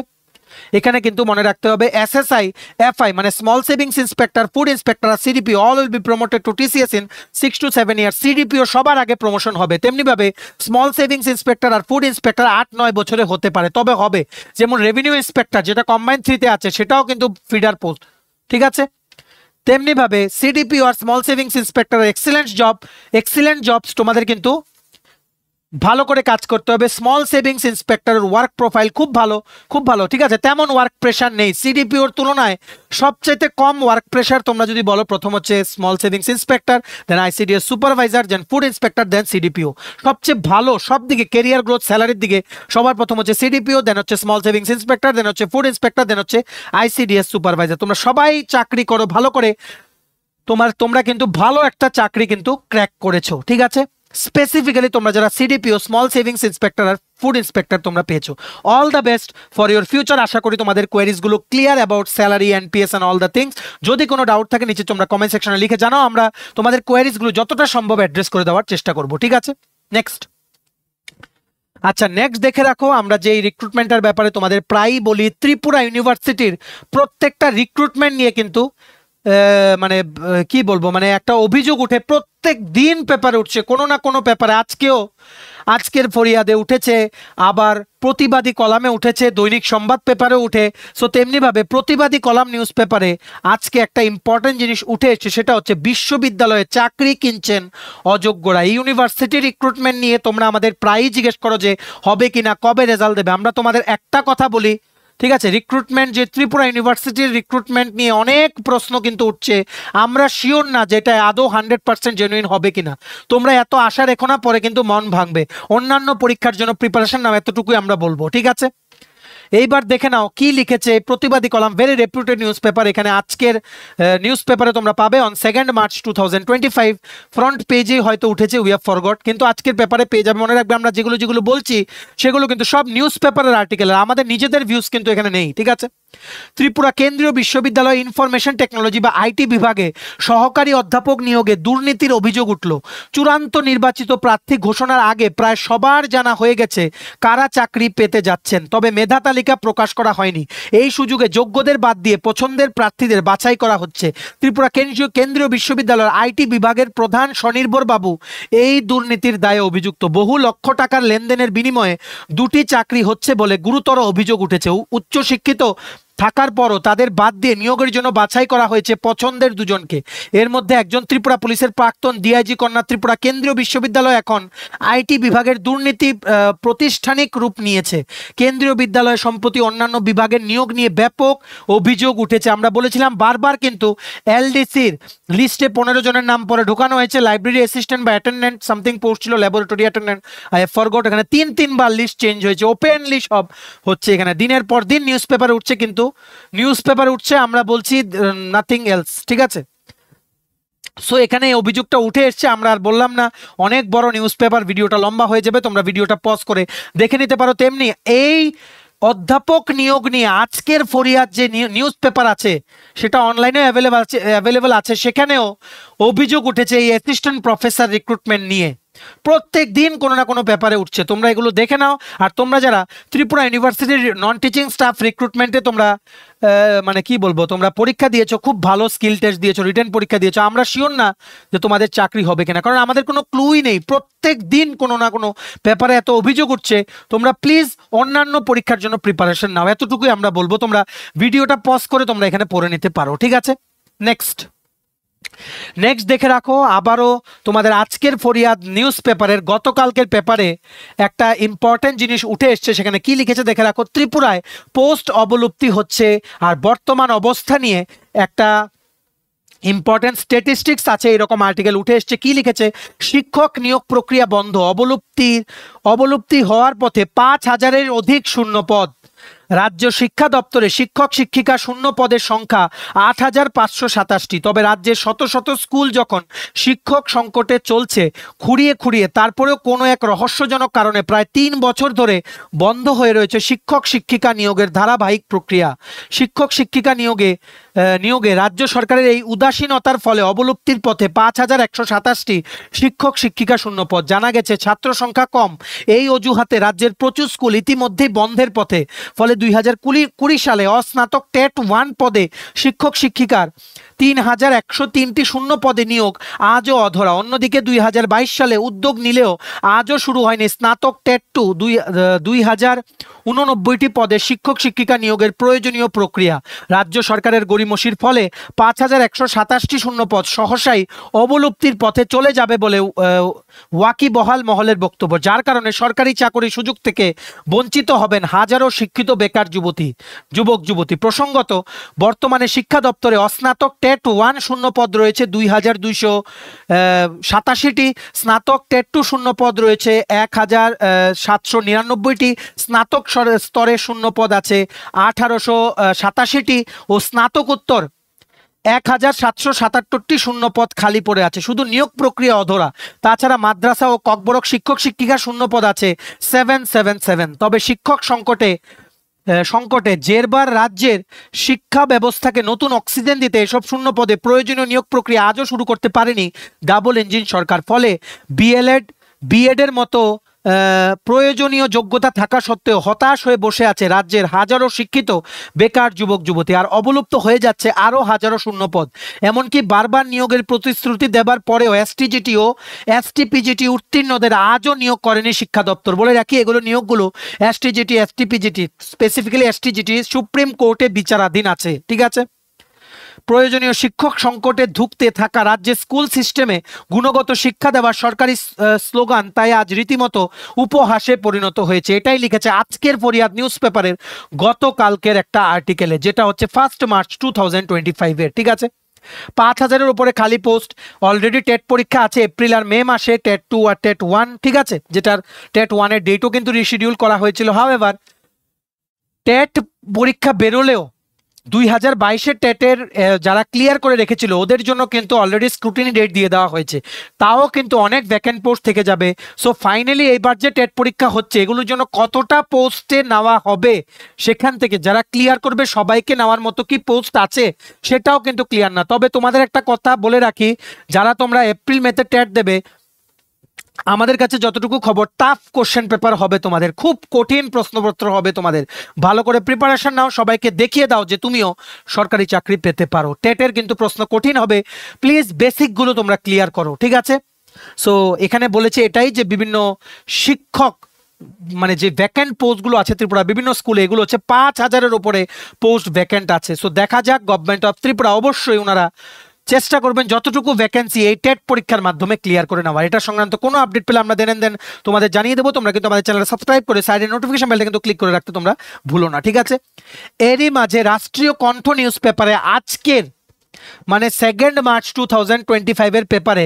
এখানে কিন্তু মনে রাখতে হবে এসএসআই, এফআই মানে small savings inspector, food inspector আর CDPO all will be promoted to TCS in 6 to 7 years. CDPO সবার আগে প্রমোশন হবে, তেমনিভাবে স্মল সেভিংস ইন্সপেক্টর আর ফুড ইন্সপেক্টর 8-9 বছরে হতে পারে, তবে হবে। যেমন রেভিনিউ ইন্সপেক্টর যেটা কম্বাইন 3-তে আছে সেটাও কিন্তু ফিডার পোস্ট, ঠিক আছে। তেমনিভাবে সিডিপিও আর small savings inspector excellent jobs, তোমাদের কিন্তু ভালো করে কাজ করতে হবে। স্মল সেভিংস ইন্সপেক্টরের ওয়ার্ক প্রোফাইল খুব ভালো, খুব ভালো, ঠিক আছে। তেমন ওয়ার্ক প্রেশার নেই, সিডিপিওর তুলনায় সবচেয়ে কম ওয়ার্ক প্রেশার তোমরা যদি বলো, প্রথম হচ্ছে স্মল সেভিংস ইন্সপেক্টর, দেন আইসিডিএস সুপারভাইজার, দেন ফুড ইন্সপেক্টর, দেন সিডিপিও। সবচেয়ে ভালো সব দিকে কেরিয়ার গ্রোথ স্যালারির দিকে সবার প্রথম হচ্ছে সিডিপিও, দেন হচ্ছে স্মল সেভিংস ইন্সপেক্টর, দেন হচ্ছে ফুড ইন্সপেক্টর, দেন হচ্ছে আইসিডিএস সুপারভাইজার। তোমরা সবাই চাকরি করো ভালো করে, তোমরা কিন্তু ভালো একটা চাকরি কিন্তু ক্র্যাক করেছো, ঠিক আছে। স্পেসিফিক্যালি তোমরা যারা সিডিপিও, স্মল সেভিংস ইন্সপেক্টর আর ফুড ইন্সপেক্টর তোমরা পেয়েছো, all the best for your future. আশা করি তোমাদের কোয়েরিজগুলো clear about salary and PS and all the things. যদি কোনো ডাউট থাকে নিচে তোমরা কমেন্ট সেকশনে লিখে জানাও, আমরা তোমাদের কোয়েরিজগুলো যতটা সম্ভব অ্যাড্রেস করে দেওয়ার চেষ্টা করব, ঠিক আছে। নেক্সট, আচ্ছা নেক্সট দেখে রাখো, আমরা যে রিক্রুটমেন্টের ব্যাপারে তোমাদের প্রায়ই বলি, ত্রিপুরা ইউনিভার্সিটির প্রত্যেকটা রিক্রুটমেন্ট নিয়ে কিন্তু মানে কি বলবো, মানে একটা অভিযোগ উঠে, প্রত্যেক দিন পেপারে উঠছে কোনো না কোনো পেপারে। আজকের ফরিয়াদে উঠেছে, আবার প্রতিবাদী কলামে উঠেছে, দৈনিক সংবাদ পেপারে উঠে। সো তেমনিভাবে প্রতিবাদী কলাম নিউজ পেপারে আজকে একটা ইম্পর্টেন্ট জিনিস উঠে এসেছে, সেটা হচ্ছে বিশ্ববিদ্যালয়ে চাকরি কিনছেন অযোগ্যরা। এই ইউনিভার্সিটি রিক্রুটমেন্ট নিয়ে তোমরা আমাদের প্রায়ই জিজ্ঞেস করো যে হবে কিনা, কবে রেজাল্ট দেবে। আমরা তোমাদের একটা কথা বলি, ঠিক আছে, রিক্রুটমেন্ট যে ত্রিপুরা ইউনিভার্সিটির রিক্রুটমেন্ট নিয়ে অনেক প্রশ্ন কিন্তু উঠছে, আমরা শিওর না যে এটা আদৌ 100% জেনুইন হবে কিনা। তোমরা এত আশা রেখো না, পরে কিন্তু মন ভাঙবে। অন্যান্য পরীক্ষার জন্য প্রিপারেশন নাও, এতটুকুই আমরা বলবো, ঠিক আছে। এইবার দেখে নাও কি লিখেছে প্রতিবাদী কলাম, ভেরি রেপুটেড নিউজ পেপার। এখানে আজকের নিউজ পেপারে তোমরা পাবে অন 2 মার্চ 2025, ফ্রন্ট পেজে হয়তো উঠেছে, উই হ্যাভ ফরগট, কিন্তু আজকের পেপারে পেয়ে যাবে। মনে রাখবে আমরা যেগুলো বলছি সেগুলো কিন্তু সব নিউজ পেপারের আর্টিকেল, আমাদের নিজেদের ভিউজ কিন্তু এখানে নেই, ঠিক আছে। ত্রিপুরা কেন্দ্রীয় বিশ্ববিদ্যালয় ইনফরমেশন টেকনোলজি বা আইটি বিভাগে সহকারী অধ্যাপক নিয়োগে দুর্নীতির অভিযোগ উঠল। চূড়ান্ত নির্বাচিত প্রার্থী ঘোষণার আগে প্রায় সবার জানা হয়ে গেছে কারা চাকরি পেতে যাচ্ছেন, তবে মেধা তালিকা প্রকাশ করা হয়নি। এই সুযোগে যোগ্যদের বাদ দিয়ে পছন্দের প্রার্থীদের বাছাই করা হচ্ছে। ত্রিপুরা কেন্দ্রীয় বিশ্ববিদ্যালয়ের আইটি বিভাগের প্রধান স্বনির্ভর বাবু এই দুর্নীতির দায়ে অভিযুক্ত। বহু লক্ষ টাকার লেনদেনের বিনিময়ে 2টি চাকরি হচ্ছে বলে গুরুতর অভিযোগ উঠেছে। উচ্চশিক্ষিত থাকার পরও তাদের বাদ দিয়ে নিয়োগের জন্য বাছাই করা হয়েছে পছন্দের 2জনকে। এর মধ্যে একজন ত্রিপুরা পুলিশের প্রাক্তন ডিআইজি কন্যা। ত্রিপুরা কেন্দ্রীয় বিশ্ববিদ্যালয় এখন আইটি বিভাগের দুর্নীতি প্রতিষ্ঠানিক রূপ নিয়েছে। কেন্দ্রীয় বিদ্যালয় সম্প্রতি অন্যান্য বিভাগের নিয়োগ নিয়ে ব্যাপক অভিযোগ উঠেছে। আমরা বলেছিলাম বারবার, কিন্তু এলডিসির লিস্টে 15 জনের নাম পরে ঢোকানো হয়েছে। লাইব্রেরি অ্যাসিস্ট্যান্ট বা অ্যাটেন্ডেন্ট সামথিং পোস্ট ছিল, laboratory attendant, I have forgot. এখানে 3-3বার লিস্ট চেঞ্জ হয়েছে, ওপেনলি সব হচ্ছে। এখানে দিনের পর দিন নিউজ পেপারে উঠছে, কিন্তু নিউজ পেপার উঠছে, আমরা বলছি নাথিং এলস, ঠিক আছে। সো এখানে অভিযোগটা উঠে এসছে, আমরা আর বললাম না, অনেক বড় নিউজ পেপার, ভিডিওটা লম্বা হয়ে যাবে, তোমরা ভিডিওটা পজ করে দেখে নিতে পারো। তেমনি এই অধ্যাপক নিয়োগ নিয়ে আজকের ফরিয়াদ যে নিউজ পেপার আছে সেটা অনলাইনে অ্যাভেলেবল আছে, সেখানেও অভিযোগ উঠেছে এই অ্যাসিস্ট্যান্ট প্রফেসর রিক্রুটমেন্ট নিয়ে, প্রত্যেক দিন কোনো না কোনো পেপারে উঠছে, তোমরা এগুলো দেখে নাও। আর তোমরা যারা ত্রিপুরা ইউনিভার্সিটির নন টিচিং স্টাফ রিক্রুটমেন্টে তোমরা মানে কি বলবো, তোমরা পরীক্ষা দিয়েছো, খুব ভালো স্কিল টেস্ট দিয়েছো, রিটেন পরীক্ষা দিয়েছো, আমরা শিওর না যে তোমাদের চাকরি হবে কিনা, কারণ আমাদের কোনো ক্লুই নেই। প্রত্যেক দিন কোনো না কোনো পেপারে এত অভিযোগ উঠছে। তোমরা প্লিজ অন্যান্য পরীক্ষার জন্য প্রিপারেশন নাও, এতটুকুই আমরা বলবো। তোমরা ভিডিওটা পজ করে তোমরা এখানে পড়ে নিতে পারো, ঠিক আছে। নেক্সট দেখে রাখো, আবারও তোমাদের আজকের ফরিয়াদ নিউজ পেপারের গতকালকের পেপারে একটা ইম্পর্টেন্ট জিনিস উঠে এসছে। সেখানে কি লিখেছে দেখে রাখো, ত্রিপুরায় পোস্ট অবলুপ্তি হচ্ছে। আর বর্তমান অবস্থা নিয়ে একটা ইম্পর্টেন্ট স্ট্যাটিস্টিক্স আছে, এরকম আর্টিকেল উঠে এসছে। কি লিখেছে, শিক্ষক নিয়োগ প্রক্রিয়া বন্ধ, অবলুপ্তি হওয়ার পথে 5,000-এর অধিক শূন্য পদ। রাজ্য শিক্ষা দপ্তরে শিক্ষক শিক্ষিকা শূন্য পদের সংখ্যা 8,527টি। তবে রাজ্যের শত শত স্কুল যখন শিক্ষক সংকটে চলছে খুঁড়িয়ে তারপরেও কোনো এক রহস্যজনক কারণে প্রায় 3 বছর ধরে বন্ধ হয়ে রয়েছে শিক্ষক শিক্ষিকা নিয়োগের ধারাবাহিক প্রক্রিয়া। শিক্ষক শিক্ষিকা নিয়োগে রাজ্য সরকারের এই উদাসীনতার ফলে অবলুপ্তির পথে 5,127টি শিক্ষক শিক্ষিকা শূন্য পদ। জানা গেছে ছাত্র সংখ্যা কম, এই অজুহাতে রাজ্যের প্রচুর স্কুল ইতিমধ্যেই বন্ধের পথে। ফলে 2020 সালে অস্নাতক টেট 1 পদে শিক্ষক শিক্ষিকার 3,103টি শূন্য পদে নিয়োগ আজও অধরা। অন্যদিকে 2022 সালে উদ্যোগ নিলেও আজও শুরু হয়নি স্নাতক টেট 2 2,089টি পদে শিক্ষক শিক্ষিকা নিয়োগের প্রয়োজনীয় প্রক্রিয়া। রাজ্য সরকারের গড়িমসির ফলে 5,127টি শূন্য পদ সহসাই অবলুপ্তির পথে চলে যাবে বলে ওয়াকিবহাল মহলের বক্তব্য, যার কারণে সরকারি চাকরি সুযোগ থেকে বঞ্চিত হবেন হাজারো শিক্ষিত বেকার যুবক যুবতী। প্রসঙ্গত, বর্তমানে শিক্ষা দপ্তরে অস্নাতক টেট 1 শূন্য পদ রয়েছে 2,287টি, স্নাতক টেট 2 শূন্য পদ রয়েছে 1,799টি, স্নাতক স্তরে শূন্য পদ আছে 1,887টি ও স্নাতকোত্তর 1,777টি শূন্য পদ খালি পড়ে আছে। শুধু নিয়োগ প্রক্রিয়া অধরা, তাছাড়া মাদ্রাসা ও ককবরক শিক্ষক শিক্ষিকা শূন্য পদ আছে 777। তবে শিক্ষক সংকটে জেরবার রাজ্যের শিক্ষা ব্যবস্থাকে নতুন অক্সিজেন দিতে এসব শূন্য পদে প্রয়োজনীয় নিয়োগ প্রক্রিয়া আজও শুরু করতে পারেনি ডাবল ইঞ্জিন সরকার। ফলে বিএডের মতো প্রয়োজনীয় যোগ্যতা থাকা সত্ত্বেও হতাশ হয়ে বসে আছে রাজ্যের হাজারো শিক্ষিত বেকার যুবক যুবতী। আর অবলুপ্ত হয়ে যাচ্ছে আরও হাজারো শূন্যপদ। এমনকি বারবার নিয়োগের প্রতিশ্রুতি দেবার পরেও এসটিজিটি ও এসটিপিজিটি উত্তীর্ণদের আজও নিয়োগ করেনি শিক্ষা দপ্তর। বলে রাখি, এগুলো নিয়োগগুলো STGT STPGT specifically STGT supreme কোর্টে বিচারাধীন আছে, ঠিক আছে। প্রয়োজনীয় শিক্ষক সংকটে ধুঁকতে থাকা রাজ্যের স্কুল সিস্টেমে গুণগত শিক্ষা দেওয়ার সরকারি স্লোগান তাই আজ রীতিমতো উপহাসে পরিণত হয়েছে। এটাই লিখেছে আজকের ফরিয়াদ নিউজ পেপারের গতকালকের একটা আর্টিকেলে, যেটা হচ্ছে 1 মার্চ 2025-এর, ঠিক আছে। 5,000-এর উপরে খালি পোস্ট। অলরেডি টেট পরীক্ষা আছে এপ্রিল আর মে মাসে, টেট 2 আর টেট 1, ঠিক আছে, যেটার টেট 1-এর ডেটও কিন্তু রিশিডিউল করা হয়েছিল। হাওয়েভার টেট পরীক্ষা বেরোলেও 2022-এর টেটের যারা ক্লিয়ার করে রেখেছিল ওদের জন্য কিন্তু অলরেডি স্ক্রুটিনি ডেট দিয়ে দেওয়া হয়েছে, তাও কিন্তু অনেক ভ্যাকেন্ট পোস্ট থেকে যাবে। সো ফাইনালি এইবার যে টেট পরীক্ষা হচ্ছে এগুলোর জন্য কতটা পোস্টে নেওয়া হবে, সেখান থেকে যারা ক্লিয়ার করবে সবাইকে নেওয়ার মতো কি পোস্ট আছে সেটাও কিন্তু ক্লিয়ার না। তবে তোমাদের একটা কথা বলে রাখি, যারা তোমরা এপ্রিল মেতে টেট দেবে, আমাদের কাছে যতটুকু খবর টাফ কোশ্চেন পেপার হবে, তোমাদের খুব কঠিন প্রশ্নপত্র হবে, তোমাদের ভালো করে প্রিপারেশন নাও, সবাইকে দেখিয়ে দাও যে তুমিও সরকারি চাকরি পেতে পারো। টেটের কিন্তু প্রশ্ন কঠিন হবে, প্লিজ বেসিকগুলো তোমরা ক্লিয়ার করো, ঠিক আছে। সো এখানে বলেছে এটাই যে বিভিন্ন শিক্ষক মানে যে ভ্যাকেন্ট পোস্টগুলো আছে ত্রিপুরা বিভিন্ন স্কুলে, এগুলো হচ্ছে 5,000-এর উপরে পোস্ট ভ্যাকেন্ট আছে। সো দেখা যাক, গভর্নমেন্ট অফ ত্রিপুরা অবশ্যই ওনারা চেষ্টা করবেন যতটুকু ভ্যাকেন্সি এই টেট পরীক্ষার মাধ্যমে ক্লিয়ার করে নেওয়ার। এটা সংক্রান্ত কোনো আপডেট পেলে আমরা দেন তোমাদের জানিয়ে দেবো। তোমরা কিন্তু আমাদের চ্যানেলটা সাবস্ক্রাইব করে সাইডে নোটিফিকেশন বেলটা কিন্তু ক্লিক করে রাখতে তোমরা ভুলো না, ঠিক আছে। এরই মাঝে রাষ্ট্রীয় কণ্ঠ নিউজ পেপারে আজকের মানে 2 মার্চ 2025-এর পেপারে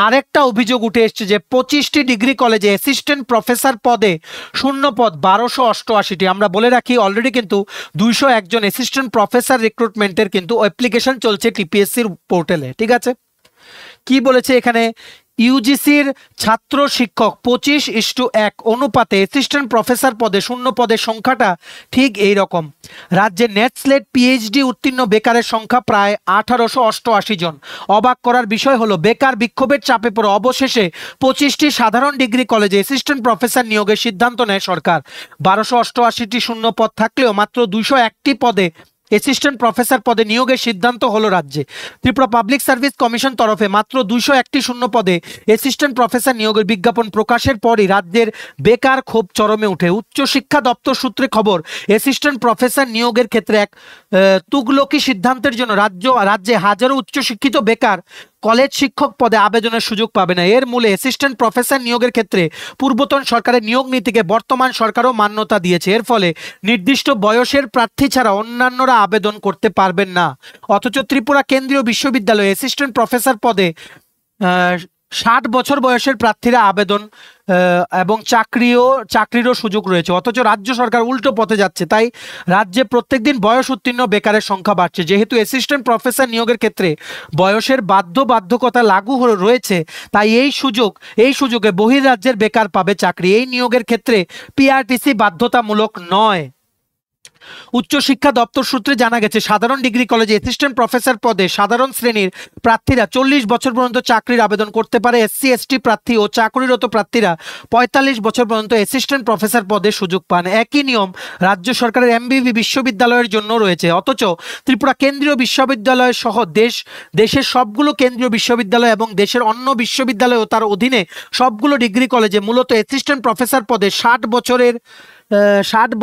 আরেকটা অভিযোগ উঠে এসছে যে 25টি ডিগ্রি কলেজে অ্যাসিস্ট্যান্ট প্রফেসর পদে শূন্য পদ 1288টি। আমরা বলে রাখি অলরেডি কিন্তু 201 জন অ্যাসিস্ট্যান্ট প্রফেসর রিক্রুটমেন্টের কিন্তু অ্যাপ্লিকেশন চলছে টিপিএসসির পোর্টালে, ঠিক আছে। কি বলেছে এখানে, ইউজিসির ছাত্র শিক্ষক 25:1 অনুপাতে অ্যাসিস্ট্যান্ট প্রফেসর পদে শূন্য পদের সংখ্যাটা ঠিক এই রকম। রাজ্যে নেট স্লেট পিএইচডি উত্তীর্ণ বেকারের সংখ্যা প্রায় 1888 জন। অবাক করার বিষয় হলো বেকার বিক্ষোভের চাপে পড়ে অবশেষে 25টি সাধারণ ডিগ্রি কলেজে অ্যাসিস্ট্যান্ট প্রফেসর নিয়োগের সিদ্ধান্ত নেয় সরকার। 1288টি শূন্য পদ থাকলেও মাত্র 201টি পদে অ্যাসিস্ট্যান্ট প্রফেসর পদে নিয়োগের সিদ্ধান্ত হলো রাজ্যে। ত্রিপুরা পাবলিক সার্ভিস কমিশন তরফে মাত্র 201টি শূন্য পদে অ্যাসিস্ট্যান্ট প্রফেসর নিয়োগের বিজ্ঞাপন প্রকাশের পরই রাজ্যের বেকার ক্ষোভ চরমে ওঠে। উচ্চশিক্ষা দপ্তর সূত্রে খবর, অ্যাসিস্ট্যান্ট প্রফেসর নিয়োগের ক্ষেত্রে এক তুগলকি সিদ্ধান্তের জন্য রাজ্যে হাজারো উচ্চশিক্ষিত বেকার কলেজ শিক্ষক পদে আবেদনের সুযোগ পাবে না। এর মূলে অ্যাসিস্ট্যান্ট প্রফেসর নিয়োগের ক্ষেত্রে পূর্বতন সরকারের নিয়োগ নীতিকে বর্তমান সরকারও মান্যতা দিয়েছে। এর ফলে নির্দিষ্ট বয়সের প্রার্থী ছাড়া অন্যান্যরা আবেদন করতে পারবেন না। অথচ ত্রিপুরা কেন্দ্রীয় বিশ্ববিদ্যালয়ে অ্যাসিস্ট্যান্ট প্রফেসর পদে 60 বছর বয়সের প্রার্থীরা আবেদন এবং চাকরিরও সুযোগ রয়েছে। অথচ রাজ্য সরকার উল্টো পথে যাচ্ছে। তাই রাজ্যে প্রত্যেকদিন বয়স উত্তীর্ণ বেকারের সংখ্যা বাড়ছে। যেহেতু অ্যাসিস্ট্যান্ট প্রফেসর নিয়োগের ক্ষেত্রে বয়সের বাধ্যবাধকতা লাগু রয়েছে, তাই এই সুযোগে বহির্রাজ্যের বেকার পাবে চাকরি। এই নিয়োগের ক্ষেত্রে পিআরটিসি বাধ্যতামূলক নয়। উচ্চশিক্ষা দপ্তর সূত্রে জানা গেছে, সাধারণ ডিগ্রি কলেজে অ্যাসিস্ট্যান্ট প্রফেসর পদে সাধারণ শ্রেণীর প্রার্থীরা 40 বছর পর্যন্ত চাকরির আবেদন করতে পারে। এসসি এসটি প্রার্থী ও চাকরিরত প্রার্থীরা 45 বছর পর্যন্ত অ্যাসিস্ট্যান্ট প্রফেসর পদে সুযোগ পান। একই নিয়ম রাজ্য সরকারের এমবিবি বিশ্ববিদ্যালয়ের জন্য রয়েছে। অথচ ত্রিপুরা কেন্দ্রীয় বিশ্ববিদ্যালয় সহ দেশের সবগুলো কেন্দ্রীয় বিশ্ববিদ্যালয় এবং দেশের অন্য বিশ্ববিদ্যালয় ও তার অধীনে সবগুলো ডিগ্রি কলেজে মূলত অ্যাসিস্ট্যান্ট প্রফেসর পদে 60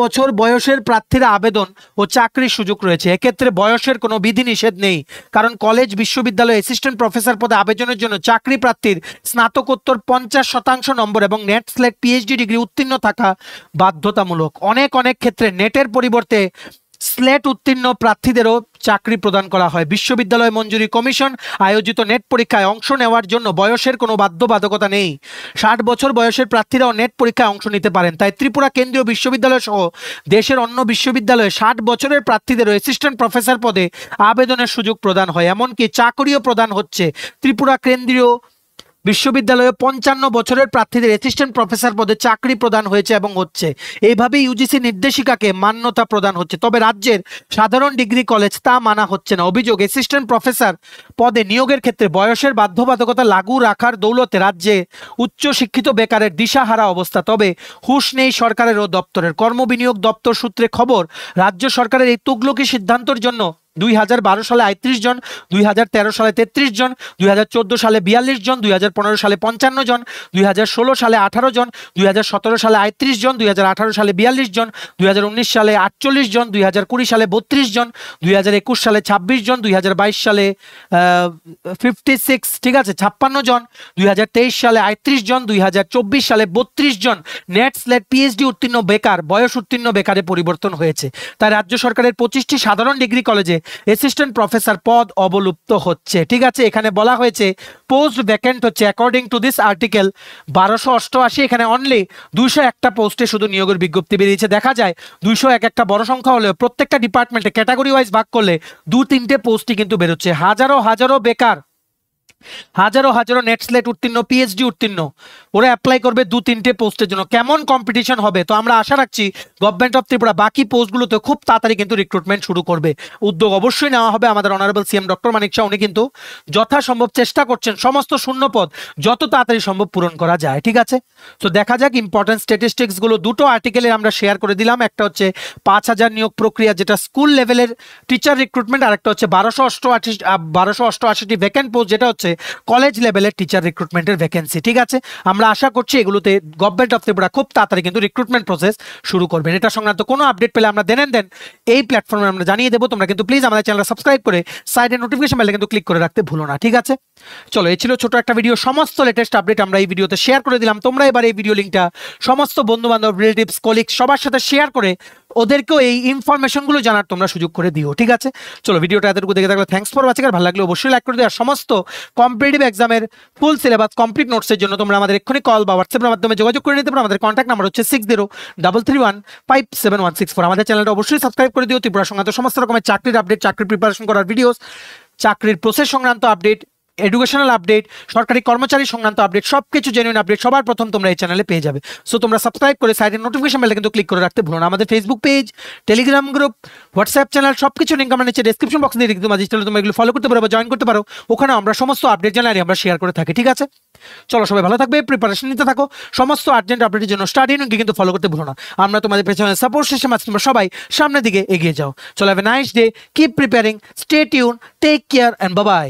বছর বয়সের প্রার্থীরা আবেদন ও চাকরির সুযোগ রয়েছে। এক্ষেত্রে বয়সের কোনো বিধিনিষেধ নেই, কারণ কলেজ বিশ্ববিদ্যালয়ে অ্যাসিস্ট্যান্ট প্রফেসর পদে আবেদনের জন্য চাকরি প্রার্থীর স্নাতকোত্তর 50% নম্বর এবং নেট স্লেট পিএইচডি ডিগ্রি উত্তীর্ণ থাকা বাধ্যতামূলক। অনেক ক্ষেত্রে নেটের পরিবর্তে স্লেট উত্তীর্ণ প্রার্থীদেরও চাকরি প্রদান করা হয়। বিশ্ববিদ্যালয় মঞ্জুরি কমিশন আয়োজিত নেট পরীক্ষায় অংশ নেওয়ার জন্য বয়সের কোনো বাধ্যবাধকতা নেই। 60 বছর বয়সের প্রার্থীরাও নেট পরীক্ষায় অংশ নিতে পারেন। তাই ত্রিপুরা কেন্দ্রীয় বিশ্ববিদ্যালয় সহ দেশের অন্য বিশ্ববিদ্যালয়ে 60 বছরের প্রার্থীদেরও অ্যাসিস্ট্যান্ট প্রফেসর পদে আবেদনের সুযোগ প্রদান হয়। এমনকি চাকরিও প্রদান হচ্ছে। ত্রিপুরা কেন্দ্রীয় বিশ্ববিদ্যালয়ে 55 বছরের প্রার্থীদের অ্যাসিস্ট্যান্ট প্রফেসর পদে চাকরি প্রদান হয়েছে এবং হচ্ছে। এইভাবেই ইউজিসি নির্দেশিকাকে মান্যতা প্রদান হচ্ছে। তবে রাজ্যের সাধারণ ডিগ্রি কলেজ তা মানা হচ্ছে না। অভিযোগ, অ্যাসিস্ট্যান্ট প্রফেসর পদে নিয়োগের ক্ষেত্রে বয়সের বাধ্যবাধকতা লাগু রাখার দৌলতে রাজ্যে উচ্চশিক্ষিত বেকারের দিশাহারা অবস্থা। তবে হুঁশ নেই সরকারের ও দপ্তরের। কর্মবিনিয়োগ দপ্তর সূত্রে খবর, রাজ্য সরকারের এই তুগলকি সিদ্ধান্তের জন্য 2012 সালে 38 জন, 2013 সালে 33 জন, 2014 সালে 42 জন, 2015 সালে 55 জন, 2016 সালে 18 জন, 2017 সালে 38 জন, 2018 সালে 42 জন, 2019 সালে 48 জন, 2020 সালে 32 জন, 2021 সালে 26 জন, 2022 সালে 56, ঠিক আছে 56 জন, 2023 সালে 38 জন, 2024 সালে 32 জন নেট স্লেট পিএইচডি উত্তীর্ণ বেকার বয়স উত্তীর্ণ বেকারে পরিবর্তন হয়েছে। তাই রাজ্য সরকারের 25টি সাধারণ ডিগ্রি কলেজে অ্যাসিস্ট্যান্ট প্রফেসর পদ অবলুপ্ত হচ্ছে। ঠিক আছে, এখানে বলা হয়েছে পোস্ট ভ্যাকেন্ট হচ্ছে অ্যাকর্ডিং টু দিস আর্টিকেল 1288। এখানে অনলি 201টা পোস্টে শুধু নিয়োগের বিজ্ঞপ্তি বেরিয়েছে। দেখা যায় 201 একটা বড় সংখ্যা হলেও প্রত্যেকটা ডিপার্টমেন্টে ক্যাটাগরি ওয়াইজ ভাগ করলে 2-3টে পোস্টই কিন্তু বেরোচ্ছে। হাজারো বেকার, হাজারো নেট স্লেট উত্তীর্ণ পিএইচডি উত্তীর্ণ ওরা অ্যাপ্লাই করবে 2-3টে পোস্টের জন্য। কেমন কম্পিটিশন হবে! তো আমরা আশা রাখছি গভর্নমেন্ট অফ ত্রিপুরা বাকি পোস্টগুলোতে খুব তাড়াতাড়ি কিন্তু রিক্রুটমেন্ট শুরু করবে। উদ্যোগ অবশ্যই নেওয়া হবে। আমাদের অনারেবল সিএম ডক্টর মানিক শাহ উনি কিন্তু যথাসম্ভব চেষ্টা করছেন সমস্ত শূন্য পদ যত তাড়াতাড়ি সম্ভব পূরণ করা যায়। ঠিক আছে, তো দেখা যাক ইম্পর্টেন্ট স্ট্যাটিস্টিক্সগুলো। দুটো আর্টিকেলের আমরা শেয়ার করে দিলাম। একটা হচ্ছে 5000 নিয়োগ প্রক্রিয়া, যেটা স্কুল লেভেলের টিচার রিক্রুটমেন্ট, আর একটা হচ্ছে 1288টি ভ্যাকেন্ট পোস্ট, যেটা হচ্ছে কলেজ লেভেলের টিচার রিক্রুটমেন্টের ভ্যাকেন্সি। ঠিক আছে, আমরা আশা করছি এগুলোতে গভর্নমেন্ট অফ ত্রিপুরা খুব তাড়াতাড়ি কিন্তু রিক্রুটমেন্ট প্রসেস শুরু করবেন। এটা সংক্রান্ত কোনো আপডেট পেলে আমরা দেন এই প্ল্যাটফর্মে আমরা জানিয়ে দেবো। তোমরা কিন্তু প্লিজ আমাদের চ্যানেলটা সাবস্ক্রাইব করে সাইডে নোটিফিকেশন বেলটা কিন্তু ক্লিক করে রাখতে ভুলো না। ঠিক আছে, চলো, এই ছিল ছোট একটা ভিডিও। সমস্ত লেটেস্ট আপডেট আমরা এই ভিডিওতে শেয়ার করে দিলাম। তোমরা এবার এই ভিডিও লিঙ্কটা সমস্ত বন্ধু বান্ধব, রিলেটিভস, কলিগস সবার সাথে শেয়ার করে ওদেরকেও এই ইনফরমেশনগুলো জানার তোমরা সুযোগ করে দিও। ঠিক আছে, চলো, ভিডিওটা এতটুকু দেখে থাকলে থ্যাঙ্কস ফর ওয়াচিং। আর ভালো লাগলে অবশ্যই লাইক করে দিও। আর সমস্ত কম্পিটিটিভ এক্সামের ফুল সিলেবাস কমপ্লিট নোটসের জন্য তোমরা আমাদের এক্ষুনি কল বা হোয়াটসঅ্যাপের মাধ্যমে যোগাযোগ করে নিতে পারো। আমাদের কন্ট্যাক্ট নাম্বার হচ্ছে 6033157164। আমাদের চ্যানেলটা অবশ্যই সাবস্ক্রাইব করে দিও। ত্রিপুরা সংক্রান্ত সমস্ত রকমের চাকরির আপডেট, চাকরির প্রিপারেশন করার ভিডিওস, চাকরির প্রসেস সংক্রান্ত আপডেট এডুকেশনাল আপডেট, সরকারি কর্মচারী সংক্রান্ত আপডেট, সবকিছু জেনুইন আপডেট সবার প্রথম তোমরা এই চ্যানেলে পেয়ে যাবে। সো তোমরা সাবস্ক্রাইব করে সাইডের নোটিফিকেশন বেলটা কিন্তু ক্লিক করে রাখতে ভুলো না। আমাদের Facebook page, Telegram group, WhatsApp channel সবকিছু লিঙ্ক আমরা নিচে ডেসক্রিপশন বক্সে দিয়ে রেখে তোমার তোমরা এগুলো ফলো করতে পারো বা জয়েন করতে পারো। ওখানে আমরা সমস্ত আপডেট জানাই আমরা শেয়ার করে থাকি, ঠিক আছে? চলো সবাই ভালো থাকবে, প্রিপারেশন নিতে থাকো, সমস্ত আর্জেন্ট আপডেটের জন্য স্টাডি ইউনিয়নকে কিন্তু ফলো করতে ভুলো না। আমরা তোমাদের পেছনে সাপোর্ট সিস্টেম আছে, তোমরা সবাই সামনের দিকে এগিয়ে যাও। চলো have a nice day, keep preparing, stay tune, take care and bye by.